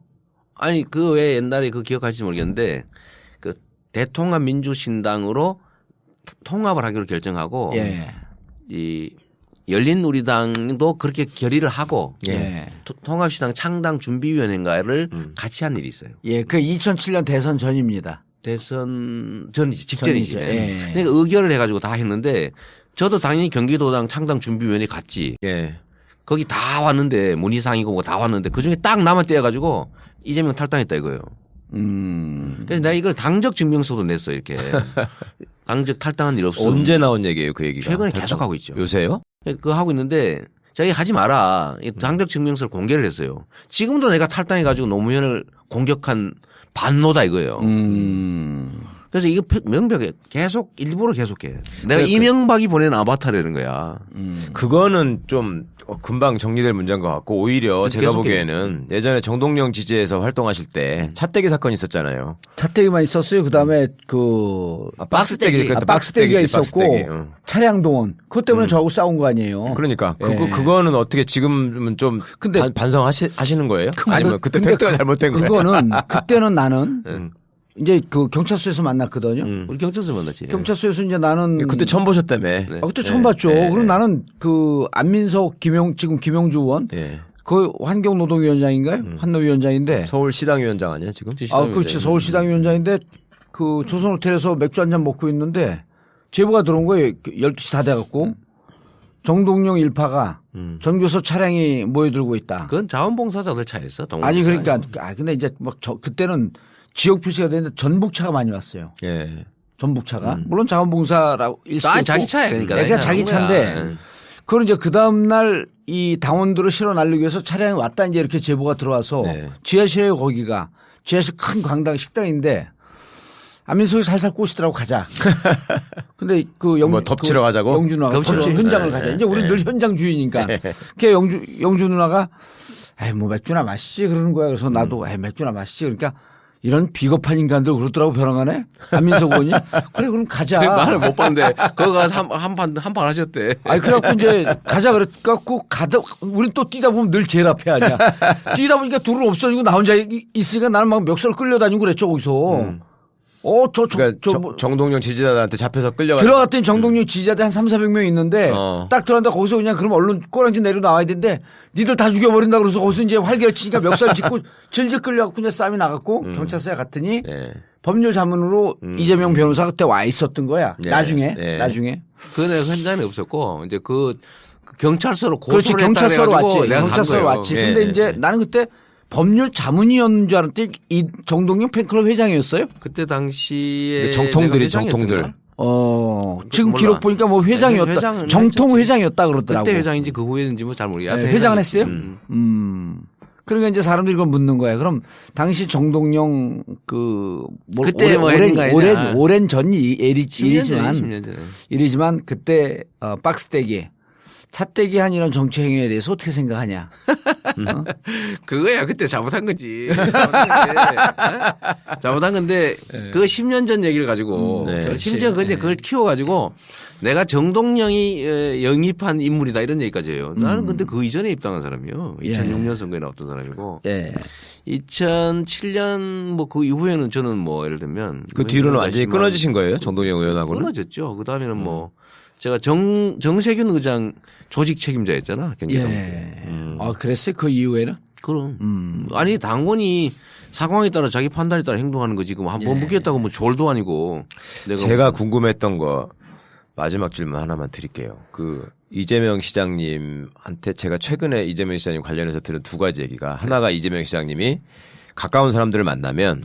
아니 그 왜 옛날에 그 기억하실지 모르겠는데 그 대통합 민주신당으로 통합을 하기로 결정하고 이 열린우리당도 그렇게 결의를 하고 통합시당 창당 준비위원회인가를 같이 한 일이 있어요. 그 2007년 대선 전입니다. 대선 전이지 직전이지. 그러니까 의결을 해가지고 다 했는데 저도 당연히 경기도당 창당 준비위원회 갔지. 거기 다 왔는데 문희상이고 뭐 다 왔는데 그 중에 딱 나만 떼어가지고 이재명 탈당했다 이거예요. 그래서 내가 이걸 당적 증명서도 냈어 이렇게. 당적 탈당한 일 없어. 언제 나온 얘기예요 그 얘기가? 최근에 계속 하고 있죠. 요새요? 그거 하고 있는데 자기 하지 마라. 당적 증명서를 공개를 했어요. 지금도 내가 탈당해가지고 노무현을 공격한 반노다 이거예요. 그래서 이거 명백하게 계속 일부러 계속해. 내가 이명박이 보낸 아바타라는 거야. 그거는 좀 금방 정리될 문제인 것 같고 오히려 제가 보기에는 예전에 정동영 지지에서 활동하실 때 차떼기 사건이 있었잖아요. 차떼기만 있었어요. 그다음에 박스떼기. 박스떼기가 있었고 차량 동원. 그것 때문에 저하고 싸운 거 아니에요. 그러니까 그거는 어떻게 지금은 좀 반성하시는 거예요? 아니면 그때 팩트가 잘못된 거예요? 그거는 그때는 나는 이제 그 경찰서에서 만났거든요. 우리 경찰서 만났지. 경찰서에서 이제 나는 그때 처음 보셨다며. 그때 처음 봤죠. 그럼 나는 그 안민석 지금 김용주 의원 그 환경노동위원장인가요? 환노위원장인데 서울시당위원장 아니야 지금? 그렇지. 서울시당위원장인데 그 조선호텔에서 맥주 한잔 먹고 있는데 제보가 들어온 거예요. 12시 다 돼갖고 정동영 일파가 전교소 차량이 모여들고 있다. 그건 자원봉사자들 차였어. 아니 그러니까 근데 이제 막 그때는 지역 표시가 되는데 전북차가 많이 왔어요. 전북차가. 물론 자원봉사라고 일 수도 있고. 자기 차야 그러니까. 자기 차인데 그걸 이제 그 다음날 이 당원들을 실어 날리기 위해서 차량이 왔다 이제 이렇게 제보가 들어와서 지하실에 거기가 지하실 큰 광당 식당인데 안민석이 살살 꼬시더라고 가자. 근데 그 뭐 덮치러 가자고? 영주 누나가 덮치러? 덮치 현장을 네, 가자. 네, 이제 우리 네. 늘 현장주의니까. 그 영주 누나가 에이 뭐 맥주나 마시지 그러는 거야. 그래서 나도 에이 맥주나 마시지. 그러니까 이런 비겁한 인간들 그러더라고 벼랑간에 안민석 의원이. 그래 그럼 가자. 말을 못 봤는데 그거 한판 하셨대. 아니 그래갖고 이제 가자 그래갖고 가다 우린 또 뛰다 보면 늘 제일 앞에 아니야. 뛰다 보니까 둘은 없어지고 나 혼자 있으니까 나는 막 멱살 끌려다니고 그랬죠 거기서. 그러니까 정동영 지지자들한테 잡혀서 끌려가. 들어갔더니 정동영 지지자들 한 3,400명 있는데 딱 들어갔는데 거기서 그냥 그럼 얼른 꼬랑지 내려 나와야 되는데 니들 다 죽여버린다 그래서 거기서 이제 활개를 치니까 멱살 짚고 질질 끌려갖고 그냥 싸움이 나갔고 경찰서에 갔더니 법률 자문으로 이재명 변호사가 그때 와 있었던 거야. 나중에. 그내 현장에 없었고 이제 그 경찰서로 그렇지 고소를 경찰서로 왔지. 내가 경찰서로 왔지. 근데 이제 나는 그때 법률 자문위원인 줄 알았더니 이 정동영 팬클럽 회장이었어요? 그때 당시에 정통들이 정통들. 지금 몰라. 기록 보니까 뭐 회장이었다. 정통 회장이었다 그러더라고. 그때 회장인지 그 후에인지 뭐 잘 모르겠어요. 네, 회장은 했어요? 그러니까 이제 사람들이 그걸 묻는 거야. 그럼 당시 정동영 그때 뭐 오랜 전 일이지만 10년 전에. 일이지만 그때 박스떼기 찻떼기 한 이런 정치 행위에 대해서 어떻게 생각하냐? 그거야 그때 잘못한 거지. 잘못한 건데 그거 10년 전 얘기를 가지고 심지어 근데 그걸 키워가지고 내가 정동영이 영입한 인물이다 이런 얘기까지 해요. 나는 근데 그 이전에 입당한 사람이요. 2006년 선거에 나왔던 사람이고 2007년 뭐 그 이후에는 저는 뭐 예를 들면 그 뒤로는 완전히 끊어지신 거예요? 정동영 의원하고는? 끊어졌죠. 그 다음에는 뭐 제가 정세균 의장 조직 책임자였잖아. 경기도. 그랬어요? 그 이후에는? 그럼. 아니 당원이 상황에 따라 자기 판단에 따라 행동하는 거지. 뭐 묻겠다고 뭐 졸도 아니고. 제가 궁금했던 거 마지막 질문 하나만 드릴게요. 그 이재명 시장님한테 제가 최근에 이재명 시장님 관련해서 들은 두 가지 얘기가 하나가 이재명 시장님이 가까운 사람들을 만나면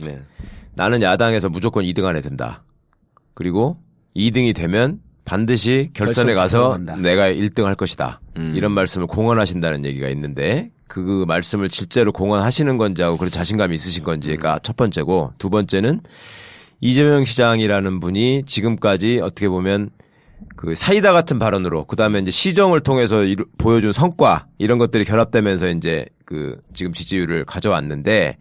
나는 야당에서 무조건 2등 안에 든다. 그리고 2등이 되면 반드시 결선에 가서 내가 1등 할 것이다. 이런 말씀을 공언하신다는 얘기가 있는데 그 말씀을 실제로 공언하시는 건지 하고 그런 자신감이 있으신 건지가 첫 번째고 두 번째는 이재명 시장이라는 분이 지금까지 어떻게 보면 그 사이다 같은 발언으로 그다음에 이제 시정을 통해서 보여준 성과 이런 것들이 결합되면서 이제 그 지금 지지율을 가져왔는데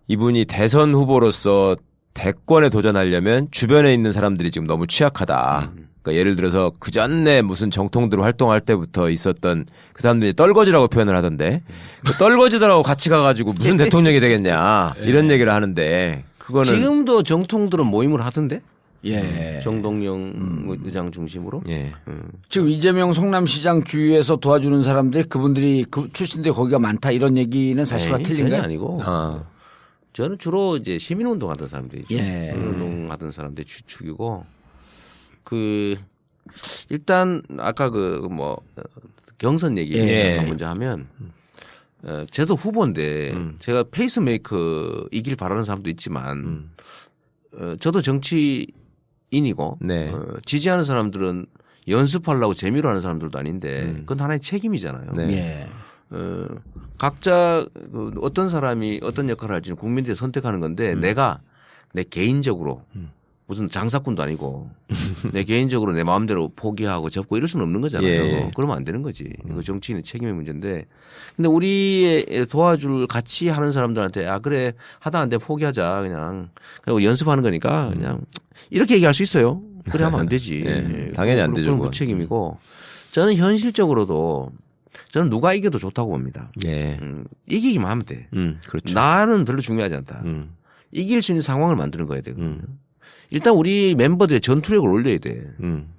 이분이 대선 후보로서 대권에 도전하려면 주변에 있는 사람들이 지금 너무 취약하다. 그러니까 예를 들어서 그 전에 무슨 정통들 활동할 때부터 있었던 그 사람들이 떨거지라고 표현을 하던데 그 떨거지들하고 같이 가가지고 무슨 대통령이 되겠냐 이런 얘기를 하는데 그거는 지금도 정통들은 모임을 하던데. 예. 정동영 의장 중심으로. 지금 이재명 성남시장 주위에서 도와주는 사람들이 그분들이 그 출신들이 거기가 많다 이런 얘기는 사실과 틀린가요? 전혀 아니고. 저는 주로 이제 시민운동 하던 사람들이죠. 시민운동 하던 사람들이 주축이고 일단 아까 경선 얘기 먼저 하면 저도 후보인데 제가 페이스메이커이길 바라는 사람도 있지만 저도 정치인이고 지지하는 사람들은 연습하려고 재미로 하는 사람들도 아닌데 그건 하나의 책임이잖아요. 각자 어떤 사람이 어떤 역할을 할지는 국민들이 선택하는 건데 내가 내 개인적으로 무슨 장사꾼도 아니고 내 개인적으로 내 마음대로 포기하고 접고 이럴 수는 없는 거잖아요. 그러면 안 되는 거지. 이거 정치인의 책임의 문제인데 근데 우리 도와줄 같이 하는 사람들한테 그래 하다 안 돼 포기하자 그냥 연습하는 거니까 그냥 이렇게 얘기할 수 있어요. 그래 하면 안 되지. 당연히 안 되죠. 그건 무책임이고 저는 현실적으로도 저는 누가 이겨도 좋다고 봅니다. 이기기만 하면 돼. 그렇죠. 나는 별로 중요하지 않다. 이길 수 있는 상황을 만드는 거야 되거든요. 일단 우리 멤버들의 전투력을 올려야 돼.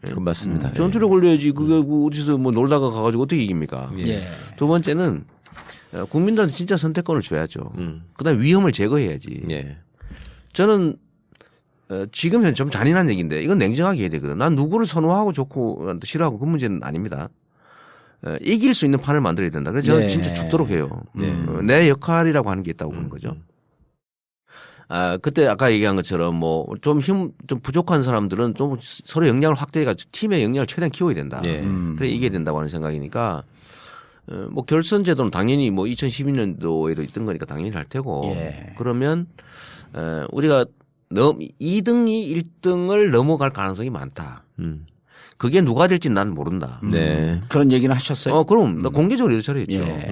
그건 맞습니다. 전투력 올려야지. 그게 어디서 뭐 놀다가 가가지고 어떻게 이깁니까? 두 번째는 국민들한테 진짜 선택권을 줘야죠. 그다음에 위험을 제거해야지. 저는 지금 현재 좀 잔인한 얘기인데 이건 냉정하게 해야 되거든. 난 누구를 선호하고 좋고 싫어하고 그 문제는 아닙니다. 이길 수 있는 판을 만들어야 된다. 그래서 저는 진짜 죽도록 해요. 내 역할이라고 하는 게 있다고 보는 거죠. 그때 아까 얘기한 것처럼 뭐 좀 부족한 사람들은 좀 서로 역량을 확대해가지고 팀의 역량을 최대한 키워야 된다. 그래 이겨야 된다고 하는 생각이니까 뭐 결선 제도는 당연히 뭐 2012년도에도 있던 거니까 당연히 할 테고 그러면 우리가 2등이 1등을 넘어갈 가능성이 많다. 그게 누가 될지는 난 모른다. 네. 그런 얘기는 하셨어요? 그럼 나 공개적으로 이렇게 처리했죠. 예.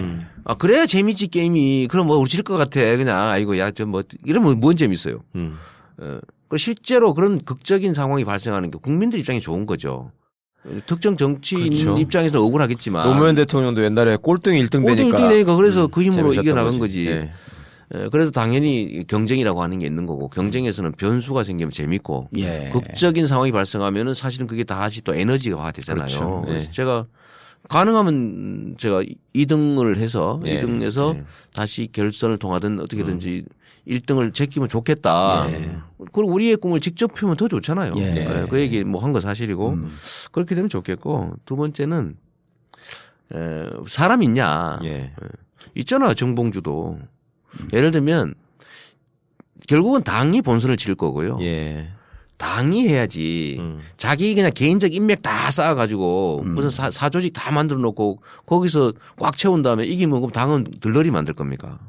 그래야 재밌지 게임이. 그럼 뭐 우리 질 것 같아. 그냥 아이고 야 좀 뭐 이러면 뭔 재밌어요. 그 실제로 그런 극적인 상황이 발생하는 게 국민들 입장에 좋은 거죠. 특정 정치인 그렇죠. 입장에서는 억울하겠지만 노무현 대통령도 옛날에 꼴등 1등 되니까. 1등 되니까 그래서 그 힘으로 재밌었던 이겨나간 거지. 네. 그래서 당연히 경쟁이라고 하는 게 있는 거고 경쟁에서는 변수가 생기면 재밌고 예. 극적인 상황이 발생하면은 사실은 그게 다시 또 에너지가 되잖아요. 그렇죠. 네. 그래서 제가 가능하면 제가 2등을 해서 네. 2등에서 네. 다시 결선을 통하든 어떻게든지 1등을 제끼면 좋겠다. 그리고 우리의 꿈을 직접 피우면 더 좋잖아요. 예. 네. 그 얘기 뭐 한 건 사실이고 그렇게 되면 좋겠고 두 번째는 사람 있냐. 예. 있잖아 정봉주도. 예를 들면 결국은 당이 본선을 칠 거고요. 예. 당이 해야지. 자기 그냥 개인적 인맥 다 쌓아가지고 무슨 사조직 다 만들어 놓고 거기서 꽉 채운 다음에 이기면 그럼 당은 들러리 만들 겁니까?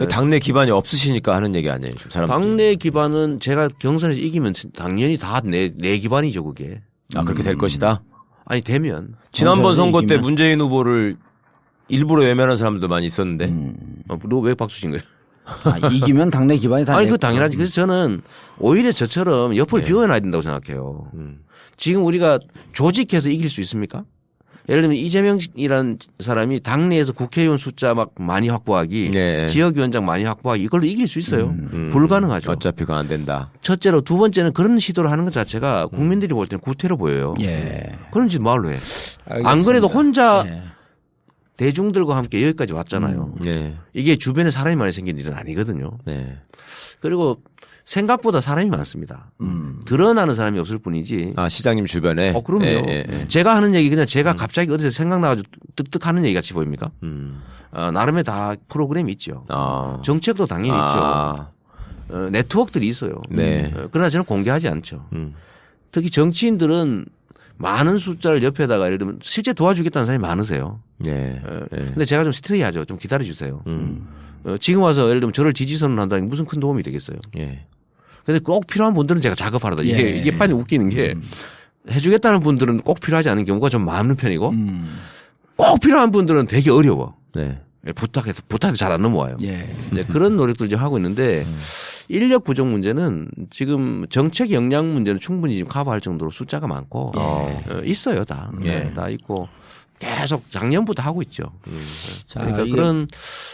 당내 기반이 없으시니까 하는 얘기 아니에요. 사람들이. 당내 기반은 제가 경선에서 이기면 당연히 다 내 기반이죠 그게. 아 그렇게 될 것이다. 아니 되면 지난번 선거 때 이기면. 문재인 후보를 일부러 외면한 사람도 많이 있었는데. 너 왜 박수 친 거예요? 이기면 당내 기반이 다. 아니 그 당연하지. 그래서 저는 오히려 저처럼 옆을 비워놔야 된다고 생각해요. 지금 우리가 조직해서 이길 수 있습니까? 예를 들면 이재명이라는 사람이 당내에서 국회의원 숫자 막 많이 확보하기, 네. 지역위원장 많이 확보하기 이걸로 이길 수 있어요. 불가능하죠. 어차피 그거 안 된다. 첫째로 두 번째는 그런 시도를 하는 것 자체가 국민들이 볼 때는 구태로 보여요. 예. 그런 짓 말로 해. 알겠습니다. 안 그래도 혼자 예. 대중들과 함께 여기까지 왔잖아요. 네. 이게 주변에 사람이 많이 생긴 일은 아니거든요. 네. 그리고 생각보다 사람이 많습니다. 드러나는 사람이 없을 뿐이지. 아 시장님 주변에. 그럼요. 제가 하는 얘기 그냥 제가 갑자기 어디서 생각나가지고 뜩뜩하는 얘기 같이 보입니까? 나름의 다 프로그램이 있죠. 아. 정책도 당연히 아. 있죠. 네트워크들이 있어요. 네. 그러나 저는 공개하지 않죠. 특히 정치인들은 많은 숫자를 옆에다가 예를 들면 실제 도와주겠다는 사람이 많으세요. 네. 근데 제가 좀 스테이하죠. 좀 기다려 주세요. 지금 와서 예를 들면 저를 지지선을 한다는 게 무슨 큰 도움이 되겠어요. 예. 근데 꼭 필요한 분들은 제가 작업하러다. 예. 이게 많이 웃기는 게 해주겠다는 분들은 꼭 필요하지 않은 경우가 좀 많은 편이고 꼭 필요한 분들은 되게 어려워. 네. 부탁해도 잘 안 넘어와요. 예. 네, 그런 노력들 좀 하고 있는데 인력 부족 문제는 지금 정책 역량 문제는 충분히 지금 커버할 정도로 숫자가 많고 있어요 다. 다 있고 계속 작년부터 하고 있죠. 자, 그러니까 그런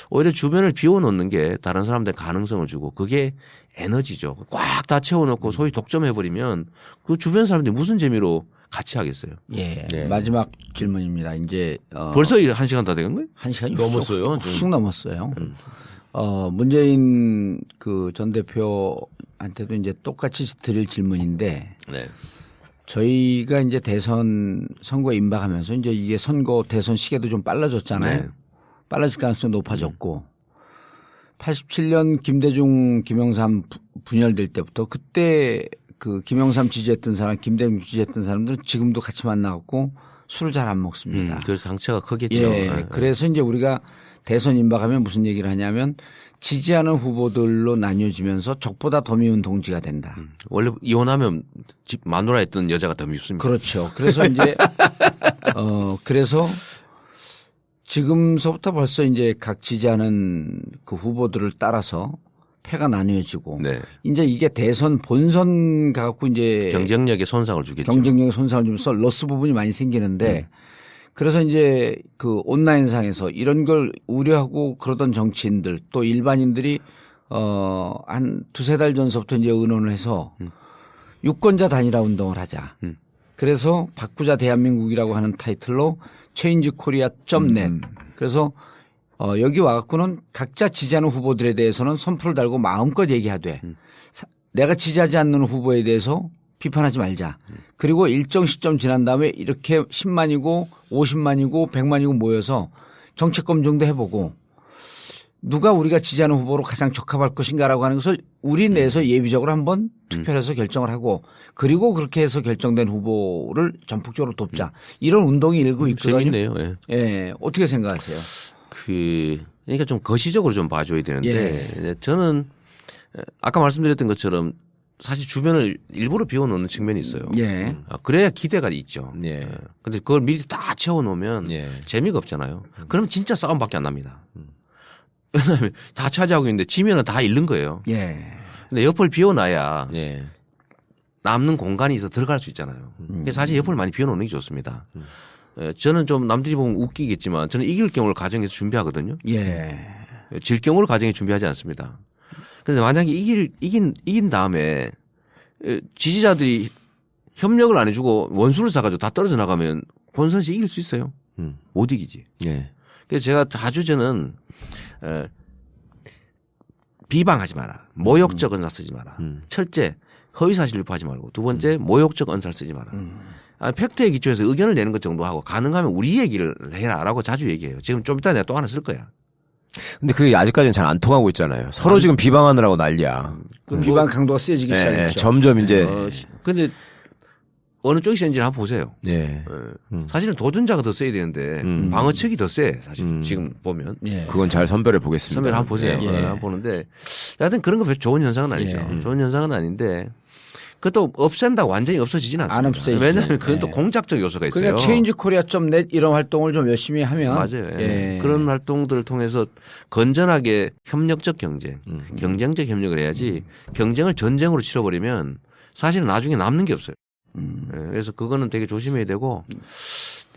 오히려 주변을 비워놓는 게 다른 사람들의 가능성을 주고 그게 에너지죠. 꽉 다 채워놓고 소위 독점해버리면 그 주변 사람들이 무슨 재미로 같이 하겠어요. 예. 네. 마지막 질문입니다. 이제 벌써 1시간 다 되는 거예요? 1시간이 넘었어요. 훅 넘었어요. 문재인 그 전 대표한테도 이제 똑같이 드릴 질문인데 네. 저희가 이제 대선 선거에 임박하면서 이제 이게 선거 대선 시계도 좀 빨라졌잖아요. 네. 빨라질 가능성이 높아졌고 87년 김대중 김영삼 분열될 때부터 그때 그 김영삼 지지했던 사람, 김대중 지지했던 사람들은 지금도 같이 만나갖고 술을 잘 안 먹습니다. 그래서 상처가 크겠죠. 예. 그래서 이제 우리가 대선 임박하면 무슨 얘기를 하냐면 지지하는 후보들로 나뉘어지면서 적보다 더 미운 동지가 된다. 원래 이혼하면 집 마누라 했던 여자가 더 밉습니다. 그렇죠. 그래서 이제 그래서 지금서부터 벌써 이제 각 지지하는 그 후보들을 따라서 패가 나뉘어지고 네. 이제 이게 대선 본선 갖고 이제 경쟁력에 손상을 주겠죠. 경쟁력에 손상을 주면서 러스 부분이 많이 생기는데 그래서 이제 그 온라인상에서 이런 걸 우려하고 그러던 정치인들 또 일반인들이 한 두세 달 전서부터 이제 의논을 해서 유권자 단일화 운동을 하자. 그래서 바꾸자 대한민국이라고 하는 타이틀로 changekorea.net 그래서 여기 와갖고는 각자 지지하는 후보들에 대해서는 선풀을 달고 마음껏 얘기하되 내가 지지하지 않는 후보에 대해서 비판하지 말자. 그리고 일정 시점 지난 다음에 이렇게 10만이고 50만이고 100만이고 모여서 정책 검증도 해보고 누가 우리가 지지하는 후보로 가장 적합할 것인가라고 하는 것을 우리 내에서 예비적으로 한번 투표를 해서 결정을 하고 그리고 그렇게 해서 결정된 후보를 전폭적으로 돕자. 이런 운동이 일고 있거든요. 재밌네요. 예. 예. 어떻게 생각하세요? 그러니까 좀 거시적으로 좀 봐줘야 되는데 저는 아까 말씀드렸던 것처럼 사실 주변을 일부러 비워놓는 측면이 있어요. 예. 그래야 기대가 있죠. 예. 근데 그걸 미리 다 채워놓으면 재미가 없잖아요. 그러면 진짜 싸움밖에 안 납니다. 왜냐하면 다 차지하고 있는데 지면은 다 잃는 거예요. 예. 근데 옆을 비워놔야 남는 공간이 있어 들어갈 수 있잖아요. 그래서 사실 옆을 많이 비워놓는 게 좋습니다. 저는 좀 남들이 보면 웃기겠지만 저는 이길 경우를 가정해서 준비하거든요. 예. 질 경우를 가정에 준비하지 않습니다. 그런데 만약에 이긴 다음에 지지자들이 협력을 안 해주고 원수를 사가지고 다 떨어져 나가면 본선에서 이길 수 있어요. 못 이기지. 그래서 제가 자주 저는 비방하지 마라. 모욕적 언사 쓰지 마라. 첫째, 허위사실 유포하지 말고. 두 번째, 모욕적 언사를 쓰지 마라. 팩트에 기초해서 의견을 내는 것 정도 하고 가능하면 우리 얘기를 해라라고 자주 얘기해요. 지금 좀 이따 내가 또 하나 쓸 거야. 근데 그게 아직까지는 잘 안 통하고 있잖아요. 서로 지금 비방하느라고 난리야. 비방 강도가 세지기 시작했죠. 점점 이제. 근데 어느 쪽이 센지를 한번 보세요. 사실은 도전자가 더 세야 되는데 방어 측이 더 세. 사실 지금 보면. 그건 잘 선별해 보겠습니다. 선별 한번 보세요. 한번 보는데 하여튼 그런 거 별로 좋은 현상은 아니죠. 좋은 현상은 아닌데 그것도 없앤다고 완전히 없어지진 않습니다. 안 없어지죠. 왜냐하면 그건 또 공작적 요소가 있어요. 그러니까 체인지코리아.net 이런 활동을 좀 열심히 하면 맞아요. 그런 활동들을 통해서 건전하게 협력적 경쟁, 경쟁적 협력을 해야지 경쟁을 전쟁으로 치러버리면 사실은 나중에 남는 게 없어요. 그래서 그거는 되게 조심해야 되고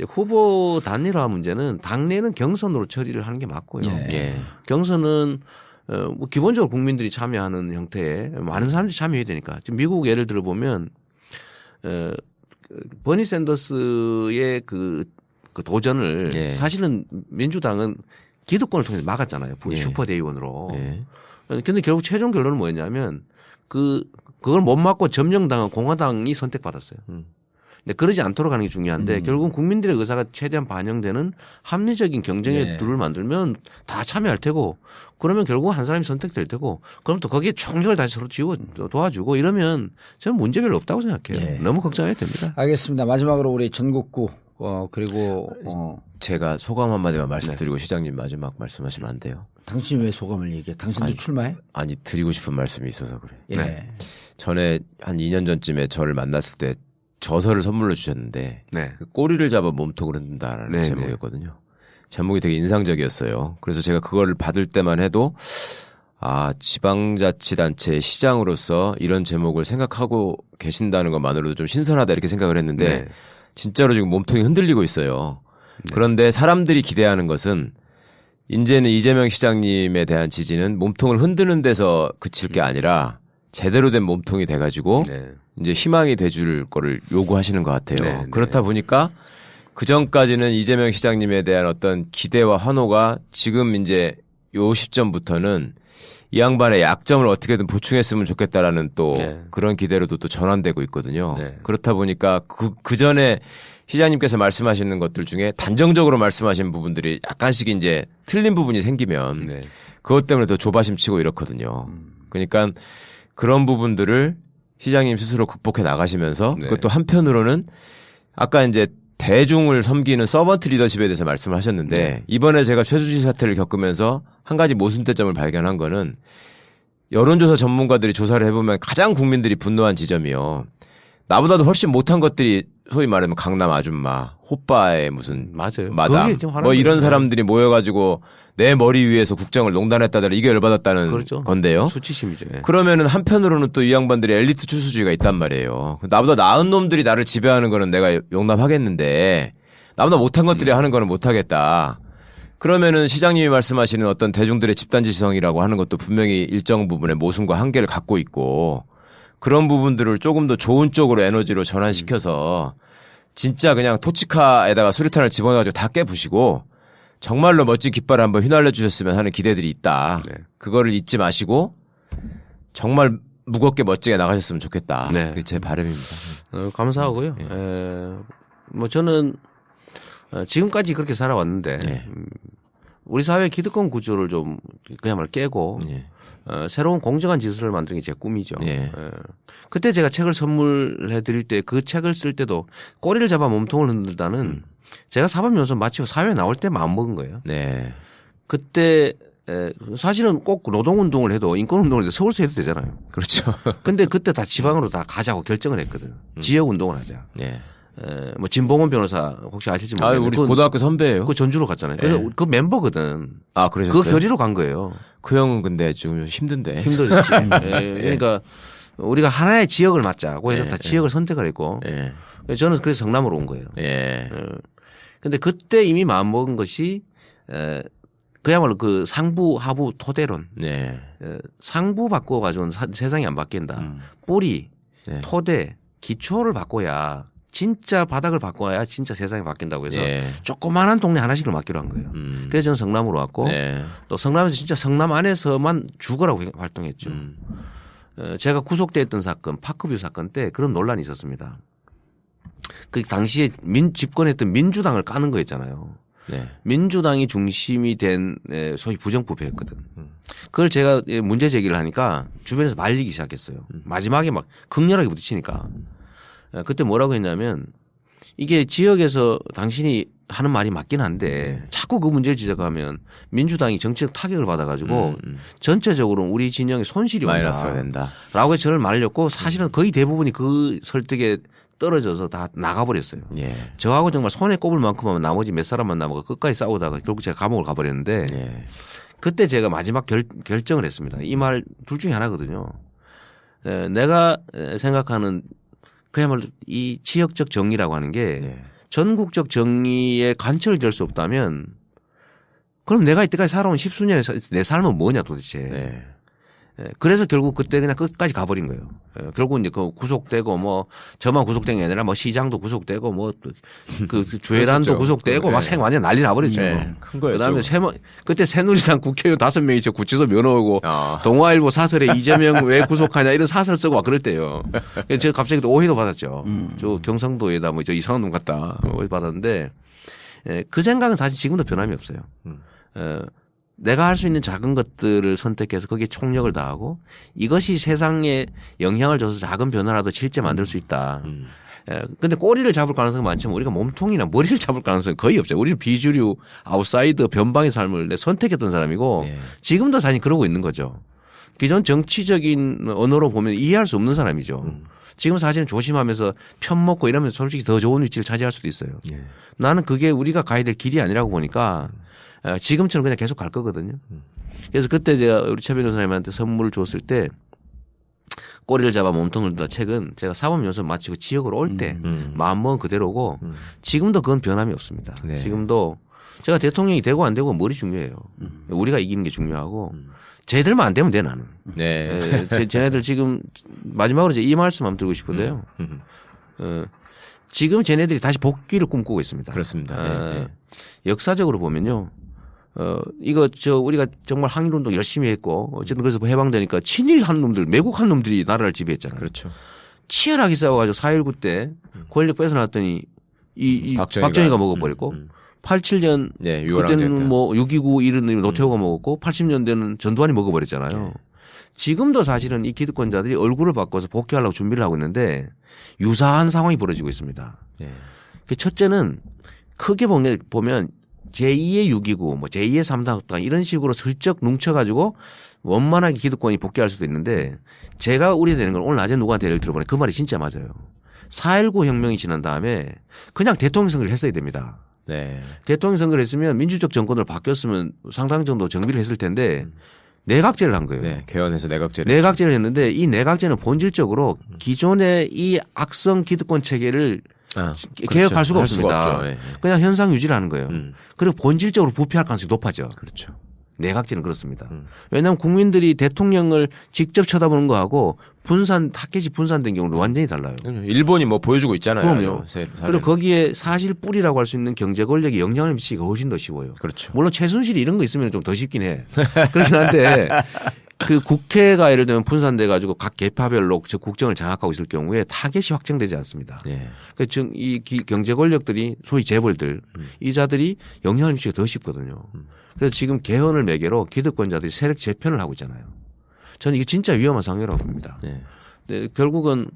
후보 단일화 문제는 당내는 경선으로 처리를 하는 게 맞고요. 경선은 뭐 기본적으로 국민들이 참여하는 형태에 많은 사람들이 참여해야 되니까 지금 미국 예를 들어 보면 버니 샌더스의 그 도전을 사실은 민주당은 기득권을 통해서 막았잖아요. 슈퍼대의원으로. 근데 결국 최종 결론은 뭐였냐면 그걸 못 막고 점령당한 공화당이 선택받았어요. 근데 그러지 않도록 하는 게 중요한데 결국은 국민들의 의사가 최대한 반영되는 합리적인 경쟁의 룰을 만들면 다 참여할 테고 그러면 결국 한 사람이 선택될 테고 그럼 또 거기에 총력을 다시 서로 쥐고 도와주고 이러면 저는 문제 별로 없다고 생각해요. 너무 걱정해야 됩니다. 알겠습니다. 마지막으로 우리 전국구 그리고 제가 소감 한마디만 말씀드리고 시장님 마지막 말씀하시면 안 돼요. 당신이 왜 소감을 얘기해? 당신도 출마해? 아니 드리고 싶은 말씀이 있어서 그래. 전에 한 2년 전쯤에 저를 만났을 때 저서를 선물로 주셨는데 그 꼬리를 잡아 몸통을 흔든다라는 제목이었거든요. 제목이 되게 인상적이었어요. 그래서 제가 그거를 받을 때만 해도 지방자치단체의 시장으로서 이런 제목을 생각하고 계신다는 것만으로도 좀 신선하다 이렇게 생각을 했는데 진짜로 지금 몸통이 흔들리고 있어요. 그런데 사람들이 기대하는 것은 이제는 이재명 시장님에 대한 지지는 몸통을 흔드는 데서 그칠 게 아니라 제대로 된 몸통이 돼가지고 이제 희망이 돼줄 거를 요구하시는 것 같아요. 그렇다 보니까 그 전까지는 이재명 시장님에 대한 어떤 기대와 환호가 지금 이제 요 시점부터는 이 양반의 약점을 어떻게든 보충했으면 좋겠다라는 또 그런 기대로도 또 전환되고 있거든요. 그렇다 보니까 그 전에 시장님께서 말씀하시는 것들 중에 단정적으로 말씀하신 부분들이 약간씩 이제 틀린 부분이 생기면 그것 때문에 더 조바심 치고 이렇거든요. 그러니까 그런 부분들을 시장님 스스로 극복해 나가시면서 그것도 한편으로는 아까 이제 대중을 섬기는 서번트 리더십에 대해서 말씀을 하셨는데 이번에 제가 최수지 사태를 겪으면서 한 가지 모순대점을 발견한 거는 여론조사 전문가들이 조사를 해보면 가장 국민들이 분노한 지점이요. 나보다도 훨씬 못한 것들이 소위 말하면 강남 아줌마, 호빠의 무슨 마담 뭐 이런 사람들이 모여가지고 내 머리 위에서 국정을 농단했다더라 이게 열받았다는 건데요. 수치심이죠. 그러면은 한편으로는 또 이 양반들이 엘리트 추수주의가 있단 말이에요. 나보다 나은 놈들이 나를 지배하는 거는 내가 용납하겠는데 나보다 못한 것들이 하는 거는 못하겠다. 그러면은 시장님이 말씀하시는 어떤 대중들의 집단지성이라고 하는 것도 분명히 일정 부분의 모순과 한계를 갖고 있고 그런 부분들을 조금 더 좋은 쪽으로 에너지로 전환시켜서 진짜 그냥 토치카에다가 수류탄을 집어넣어가지고 다 깨부시고 정말로 멋진 깃발을 한번 휘날려 주셨으면 하는 기대들이 있다. 그거를 잊지 마시고 정말 무겁게 멋지게 나가셨으면 좋겠다. 그게 제 바람입니다. 감사하고요. 뭐 저는 지금까지 그렇게 살아왔는데 우리 사회 기득권 구조를 좀 그야말로 깨고 새로운 공정한 질서를 만드는 게 제 꿈이죠. 그때 제가 책을 선물해 드릴 때 그 책을 쓸 때도 꼬리를 잡아 몸통을 흔들다는 제가 사법연수원 마치고 사회에 나올 때 마음먹은 거예요. 그때 사실은 꼭 노동운동을 해도 인권운동을 해도 서울서 해도 되잖아요. 그렇죠. 근데 그때 다 지방으로 다 가자고 결정을 했거든. 지역운동을 하자. 네. 뭐 진봉원 변호사 혹시 아실지 모르겠는데 우리 고등학교 선배예요. 그 전주로 갔잖아요. 그래서 그 멤버거든. 아, 그러셨어요? 그 결의로 간 거예요. 그 형은 근데 좀 힘든데. 힘들었지. 그러니까 우리가 하나의 지역을 맡자고 해서 다 지역을 선택을 했고 저는 그래서 성남으로 온 거예요. 근데 그때 이미 마음먹은 것이 그야말로 그 상부 하부 토대론. 상부 바꿔가지고는 세상이 안 바뀐다. 뿌리, 토대, 기초를 바꿔야 진짜 바닥을 바꿔야 진짜 세상이 바뀐다고 해서 조그마한 동네 하나씩을 맡기로 한 거예요. 그래서 저는 성남으로 왔고 또 성남에서 진짜 성남 안에서만 죽어라고 활동했죠. 제가 구속됐던 사건 파크뷰 사건 때 그런 논란이 있었습니다. 그 당시에 집권했던 민주당을 까는 거였잖아요. 민주당이 중심이 된 소위 부정부패였거든. 그걸 제가 문제 제기를 하니까 주변에서 말리기 시작했어요. 마지막에 막 극렬하게 부딪히니까. 그때 뭐라고 했냐면 이게 지역에서 당신이 하는 말이 맞긴 한데 자꾸 그 문제를 지적하면 민주당이 정치적 타격을 받아가지고 전체적으로 우리 진영에 손실이 마이너스가 된다. 라고 해서 저를 말렸고 사실은 거의 대부분이 그 설득에 떨어져서 다 나가버렸어요. 저하고 정말 손에 꼽을 만큼 하면 나머지 몇 사람만 남아서 끝까지 싸우다가 결국 제가 감옥을 가버렸는데 그때 제가 마지막 결정을 했습니다. 이 말 둘 중에 하나거든요. 내가 생각하는 그야말로 이 지역적 정의라고 하는 게 전국적 정의에 관철이 될 수 없다면 그럼 내가 이때까지 살아온 10수년의 내 삶은 뭐냐 도대체. 그래서 결국 그때 그냥 끝까지 가버린 거예요. 결국 이제 그 구속되고 뭐 저만 구속된 게 아니라 뭐 시장도 구속되고 뭐 그 주회란도 구속되고 막 생 완전 난리 나버렸죠. 큰 거였죠. 그다음에 그때 새누리당 국회의원 5명이 구치소 면허 오고 동아일보 사설에 이재명 왜 구속하냐 이런 사설 쓰고 막 그럴 때요. 그래서 제가 갑자기 또 오해도 받았죠. 저 경상도에다 뭐 저 이상한 놈 같다 오해 받았는데 그 생각은 사실 지금도 변함이 없어요. 내가 할 수 있는 작은 것들을 선택해서 거기에 총력을 다하고 이것이 세상에 영향을 줘서 작은 변화라도 실제 만들 수 있다. 근데 꼬리를 잡을 가능성이 많지만 우리가 몸통이나 머리를 잡을 가능성이 거의 없어요. 우리는 비주류, 아웃사이더, 변방의 삶을 선택했던 사람이고 지금도 사실 그러고 있는 거죠. 기존 정치적인 언어로 보면 이해할 수 없는 사람이죠. 지금 사실은 조심하면서 편 먹고 이러면 솔직히 더 좋은 위치를 차지할 수도 있어요. 나는 그게 우리가 가야 될 길이 아니라고 보니까 지금처럼 그냥 계속 갈 거거든요. 그래서 그때 제가 우리 최 변호사님한테 선물을 줬을 때 꼬리를 잡아 몸통을 든다 책은 제가 사법연수 마치고 지역으로 올 때 마음먹은 그대로고 지금도 그건 변함이 없습니다. 지금도 제가 대통령이 되고 안 되고 머리 중요해요. 우리가 이기는 게 중요하고 쟤들만 안 되면 돼 나는. 쟤네들 지금 마지막으로 이제 이 말씀 한번 드리고 싶은데요. 지금 쟤네들이 다시 복귀를 꿈꾸고 있습니다. 그렇습니다. 역사적으로 보면요. 이거 우리가 정말 항일운동 열심히 했고 어쨌든 그래서 해방되니까 친일한 놈들, 매국한 놈들이 나라를 지배했잖아요. 그렇죠. 치열하게 싸워가지고 4.19 때 권력 뺏어놨더니 이 박정희가 먹어버렸고 87년 그때는 뭐 6.29 이런 노태우가 먹었고 80년대는 전두환이 먹어버렸잖아요. 지금도 사실은 이 기득권자들이 얼굴을 바꿔서 복귀하려고 준비를 하고 있는데 유사한 상황이 벌어지고 있습니다. 첫째는 크게 보면 제2의 6.29, 뭐 제2의 3.1 이런 식으로 슬쩍 뭉쳐가지고 원만하게 기득권이 복귀할 수도 있는데 제가 우려되는 건 오늘 낮에 누구한테 예를 들어보니 그 말이 진짜 맞아요. 4.19 혁명이 지난 다음에 그냥 대통령 선거를 했어야 됩니다. 대통령 선거를 했으면 민주적 정권으로 바뀌었으면 상당 정도 정비를 했을 텐데 내각제를 한 거예요. 개헌해서 내각제를 했는데 이 내각제는 본질적으로 기존의 이 악성 기득권 체계를 개혁할 수가 없습니다. 그냥 현상 유지를 하는 거예요. 그리고 본질적으로 부패할 가능성이 높아져. 내각제는 그렇습니다. 왜냐하면 국민들이 대통령을 직접 쳐다보는 거하고 타켓이 분산된 경우는 완전히 달라요. 일본이 뭐 보여주고 있잖아요. 그럼요. 그리고 거기에 사실 뿌리라고 할 수 있는 경제 권력이 영향을 미치기가 훨씬 더 쉬워요. 물론 최순실이 이런 거 있으면 좀 더 쉽긴 해. 그렇긴 한데 그 국회가 예를 들면 분산돼 가지고 각 계파별로 국정을 장악하고 있을 경우에 타겟이 확정되지 않습니다. 그러니까 지금 이 경제 권력들이 소위 재벌들 이자들이 영향을 미치기가 더 쉽거든요. 그래서 지금 개헌을 매개로 기득권자들이 세력 재편을 하고 있잖아요. 저는 이게 진짜 위험한 상황이라고 봅니다. 근데 결국은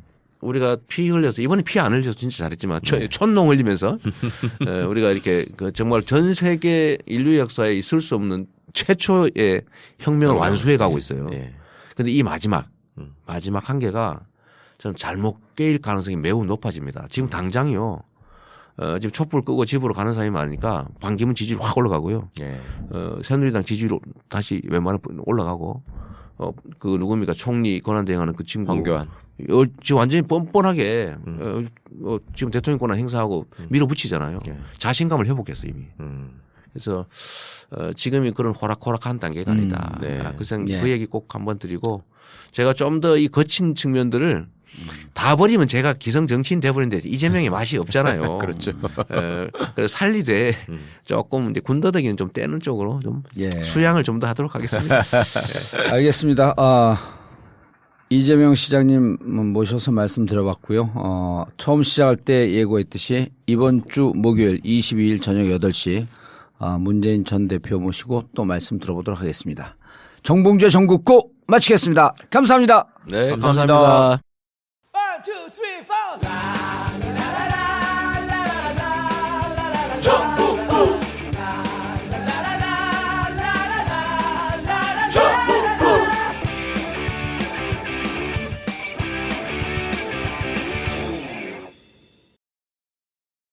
우리가 피 흘려서 이번에 피 안 흘려서 진짜 잘했지만 촌농 흘리면서 우리가 이렇게 정말 전 세계 인류 역사에 있을 수 없는 최초의 혁명을 완수해 가고 있어요. 예. 근데 이 마지막 한계가 저는 잘못 깨일 가능성이 매우 높아집니다. 지금 당장이요. 지금 촛불 끄고 집으로 가는 사람이 많으니까 반기문 지지율 확 올라가고요. 예. 새누리당 지지율 다시 웬만하면 올라가고 그 누굽니까 총리 권한대행하는 그 친구 황교안 지금 완전히 뻔뻔하게 지금 대통령 권한 행사하고 밀어붙이잖아요. 예. 자신감을 회복했어 이미. 그래서 지금이 그런 호락호락한 단계가 아니다. 네. 그 얘기 꼭 한번 드리고 제가 좀 더 이 거친 측면들을 다 버리면 제가 기성 정치인 돼버리는데 이재명의 맛이 없잖아요. 그렇죠. 그래서 살리되 조금 이제 군더더기는 좀 떼는 쪽으로 좀 수양을 좀 더 하도록 하겠습니다. 알겠습니다. 이재명 시장님 모셔서 말씀 들어봤고요. 처음 시작할 때 예고했듯이 이번 주 목요일 22일 저녁 8시 문재인 전 대표 모시고 또 말씀 들어보도록 하겠습니다. 정봉재 전국구 마치겠습니다. 감사합니다. 네, 감사합니다. 1, 2, 3, 4.